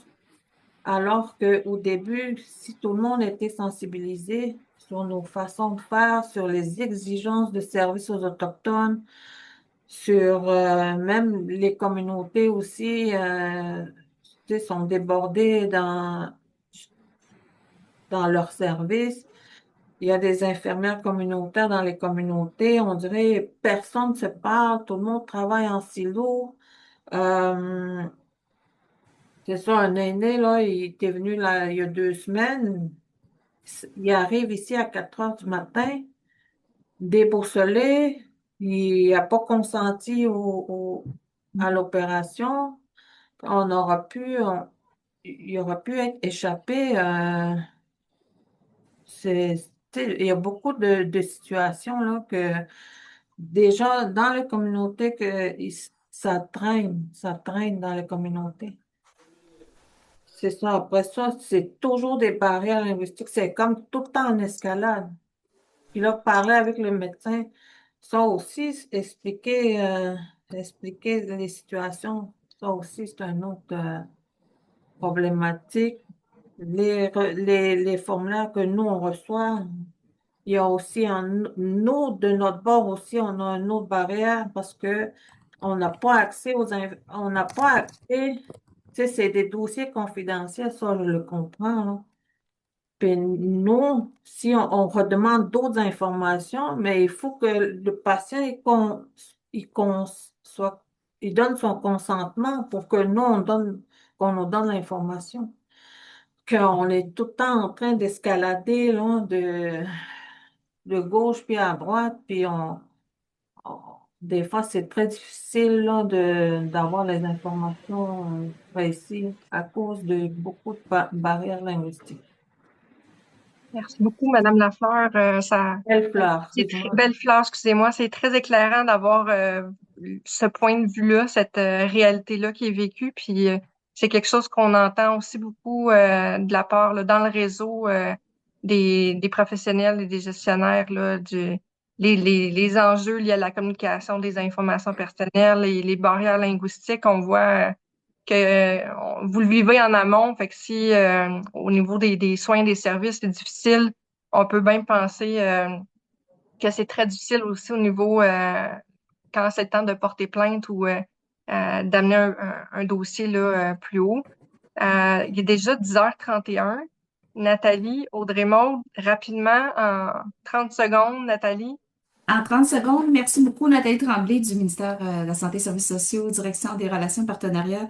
alors qu'au début, si tout le monde était sensibilisé sur nos façons de faire, sur les exigences de service aux Autochtones, sur même les communautés aussi, tu sais, sont débordées dans leurs services. Il y a des infirmières communautaires dans les communautés. On dirait personne ne se parle, tout le monde travaille en silo. Euh, c'est ça, un aîné, là, il était venu là, il y a 2 semaines. Il arrive ici à 4 heures du matin, déboussolé. Il n'a pas consenti à l'opération. Il aurait pu être échappé. Tu sais, il y a beaucoup de situations là, que déjà dans les communautés ça traîne dans les communautés. C'est ça. Après ça, c'est toujours des barrières linguistiques. C'est comme tout le temps en escalade. Puis là, parler avec le médecin, ça aussi, expliquer les situations, ça aussi, c'est un autre problématique. Les formulaires que nous, on reçoit, il y a aussi de notre bord aussi, on a une autre barrière parce que on n'a pas accès on n'a pas accès, tu sais, c'est des dossiers confidentiels, ça, je le comprends, là. Puis nous, si on redemande d'autres informations, mais il faut que le patient, il, con- soit, il donne son consentement pour que nous, qu'on nous donne l'information. Qu'on est tout le temps en train d'escalader, là, de gauche puis à droite, puis des fois, c'est très difficile là, d'avoir les informations précises à cause de beaucoup de barrières linguistiques. Merci beaucoup, Madame Lafleur. Belle fleur, C'est excuse-moi. belle fleur, excusez-moi. C'est très éclairant d'avoir ce point de vue-là, cette réalité-là qui est vécue. Puis c'est quelque chose qu'on entend aussi beaucoup de la part là, dans le réseau des professionnels et des gestionnaires là, les enjeux liés à la communication des informations personnelles et les barrières linguistiques. On voit que vous le vivez en amont. Fait que si au niveau des soins, des services, c'est difficile, on peut bien penser que c'est très difficile aussi au niveau quand c'est le temps de porter plainte ou d'amener un dossier là, plus haut. Il est déjà 10h31. Nathalie, Audrey-Maude, rapidement, en 30 secondes, Nathalie. En 30 secondes, merci beaucoup Nathalie Tremblay du ministère de la Santé et Services sociaux, Direction des relations et partenariats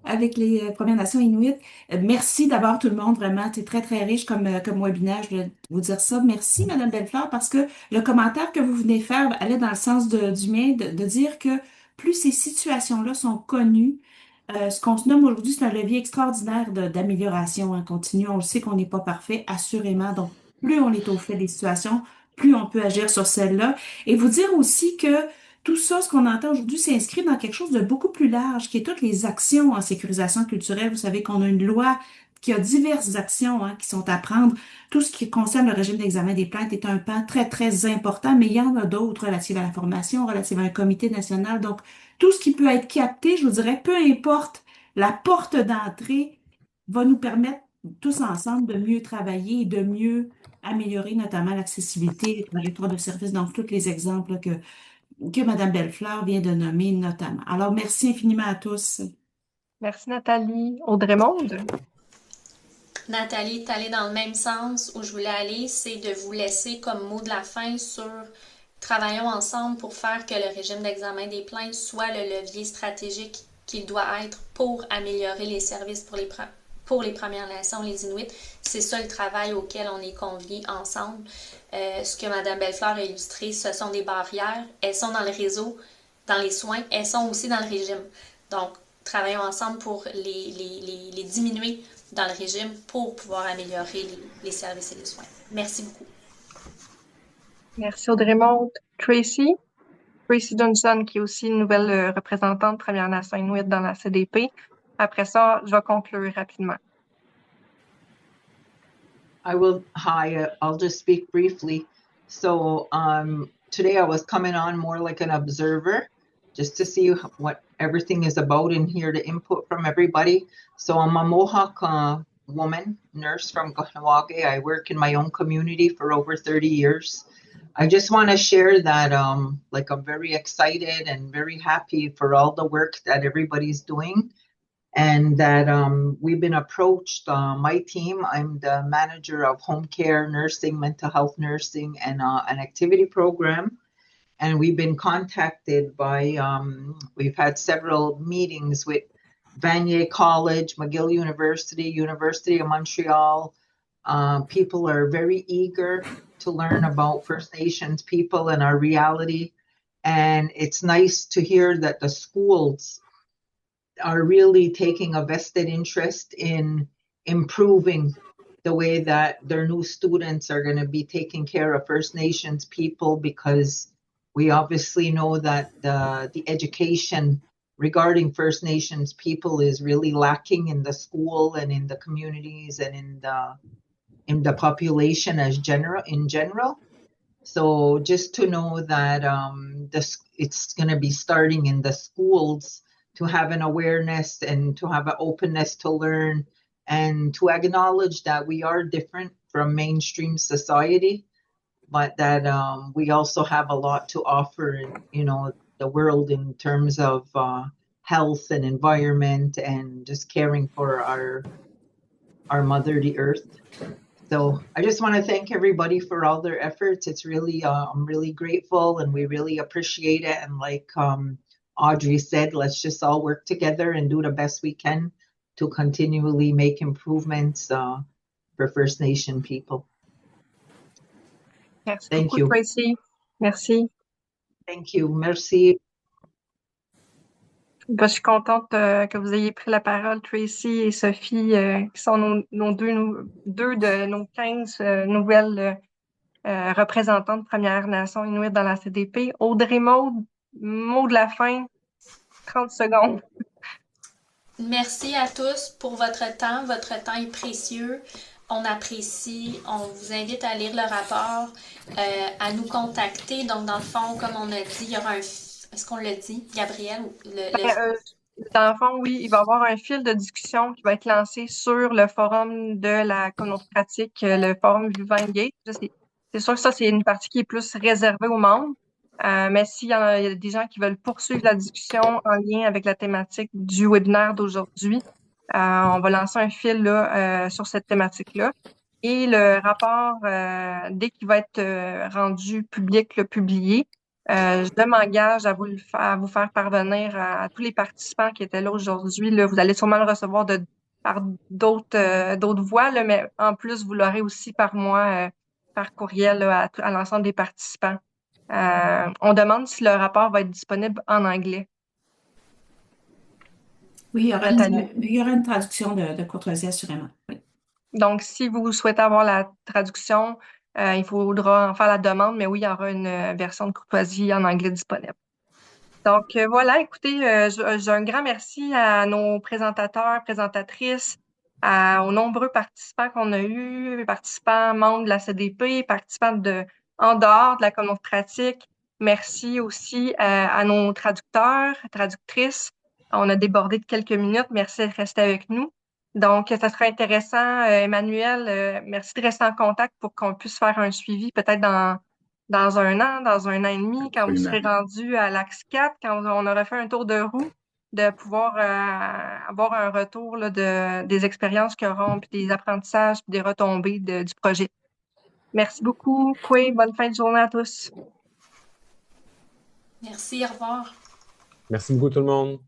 avec les Premières Nations Inuit. Merci d'abord tout le monde, vraiment, c'est très très riche comme webinaire, je voulais vous dire ça. Merci Madame Bellefleur parce que le commentaire que vous venez faire allait dans le sens du mien, de dire que plus ces situations-là sont connues, ce qu'on se nomme aujourd'hui, c'est un levier extraordinaire d'amélioration continue. On le sait qu'on n'est pas parfait, assurément. Donc, plus on est au fait des situations, plus on peut agir sur celles-là. Et vous dire aussi que tout ça, ce qu'on entend aujourd'hui, s'inscrit dans quelque chose de beaucoup plus large, qui est toutes les actions en sécurisation culturelle. Vous savez qu'on a une loi qui a diverses actions qui sont à prendre. Tout ce qui concerne le régime d'examen des plaintes est un pan très, très important, mais il y en a d'autres relatives à la formation, relatives à un comité national. Donc, tout ce qui peut être capté, je vous dirais, peu importe la porte d'entrée, va nous permettre tous ensemble de mieux travailler et de mieux améliorer notamment l'accessibilité, les trajectoires de service, donc tous les exemples que Mme Bellefleur vient de nommer notamment. Alors, merci infiniment à tous. Merci Nathalie. Audrey-Maude. Nathalie est allée dans le même sens où je voulais aller, c'est de vous laisser comme mot de la fin sur travaillons ensemble pour faire que le régime d'examen des plaintes soit le levier stratégique qu'il doit être pour améliorer les services pour les Premières Nations, les Inuits. C'est ça le travail auquel on est conviés ensemble. Ce que Mme Bellefleur a illustré, ce sont des barrières. Elles sont dans le réseau, dans les soins, elles sont aussi dans le régime. Donc, travaillons ensemble pour les diminuer dans le régime pour pouvoir améliorer les services et les soins. Merci beaucoup. Merci Audrey-Maude. Tracy Johnson, qui est aussi une nouvelle représentante Première Nation Inuit dans la CDP. Après ça, je vais conclure rapidement. I'll just speak briefly. So today I was coming on more like an observer, just to see what everything is about and hear the input from everybody. So I'm a Mohawk woman, nurse from Kahnawake. I work in my own community for over 30 years. I just want to share that I'm very excited and very happy for all the work that everybody's doing. And that we've been approached, my team, I'm the manager of home care, nursing, mental health nursing, and an activity program. And we've been contacted by, we've had several meetings with Vanier College, McGill University, University of Montreal. People are very eager to learn about First Nations people and our reality. And it's nice to hear that the schools are really taking a vested interest in improving the way that their new students are going to be taking care of First Nations people, because we obviously know that the education regarding First Nations people is really lacking in the school and in the communities and in the population in general. So just to know that it's going to be starting in the schools, to have an awareness and to have an openness to learn and to acknowledge that we are different from mainstream society, but that we also have a lot to offer in, the world in terms of health and environment and just caring for our mother, the earth. So I just want to thank everybody for all their efforts. It's really, I'm really grateful and we really appreciate it. And like Audrey said, let's just all work together and do the best we can to continually make improvements for First Nation people. Merci Thank beaucoup, you. Tracy. Merci. Thank you. Merci. Je suis contente que vous ayez pris la parole, Tracy et Sophie, qui sont deux de nos 15 nouvelles représentantes Premières Nations Inuit dans la CDP. Audrey-Maude, mot de la fin, 30 secondes. Merci à tous pour votre temps. Votre temps est précieux. On apprécie. On vous invite à lire le rapport, à nous contacter. Donc, dans le fond, comme on a dit, il y aura un... Est-ce qu'on l'a dit, Gabrielle? Dans le fond, oui, il va y avoir un fil de discussion qui va être lancé sur le forum de la communauté pratique, le forum Vivant Engage. C'est sûr que ça, c'est une partie qui est plus réservée aux membres. Mais s'il y a des gens qui veulent poursuivre la discussion en lien avec la thématique du webinaire d'aujourd'hui, on va lancer un fil là, sur cette thématique-là. Et le rapport, dès qu'il va être rendu public, le publié, je m'engage à vous faire parvenir à tous les participants qui étaient là aujourd'hui. Là, vous allez sûrement le recevoir par d'autres voies, là, mais en plus, vous l'aurez aussi par moi, par courriel là, à l'ensemble des participants. On demande si le rapport va être disponible en anglais. Oui, il y aura Nathalie. une traduction de courtoisie, assurément. Oui. Donc, si vous souhaitez avoir la traduction, il faudra en faire la demande, mais oui, il y aura une version de courtoisie en anglais disponible. Donc, voilà, écoutez, j'ai un grand merci à nos présentateurs, présentatrices, aux nombreux participants qu'on a eus, participants membres de la CDP, participants en dehors de la communauté pratique. Merci aussi à nos traducteurs, traductrices. On a débordé de quelques minutes. Merci d'être resté avec nous. Donc, ça sera intéressant. Emmanuel, merci de rester en contact pour qu'on puisse faire un suivi peut-être dans un an et demi, quand vous serez rendu à l'Axe 4, quand on aura fait un tour de roue, de pouvoir avoir un retour là, des expériences qu'ils auront, puis des apprentissages, puis des retombées du projet. Merci beaucoup, Koué. Bonne fin de journée à tous. Merci, au revoir. Merci beaucoup tout le monde.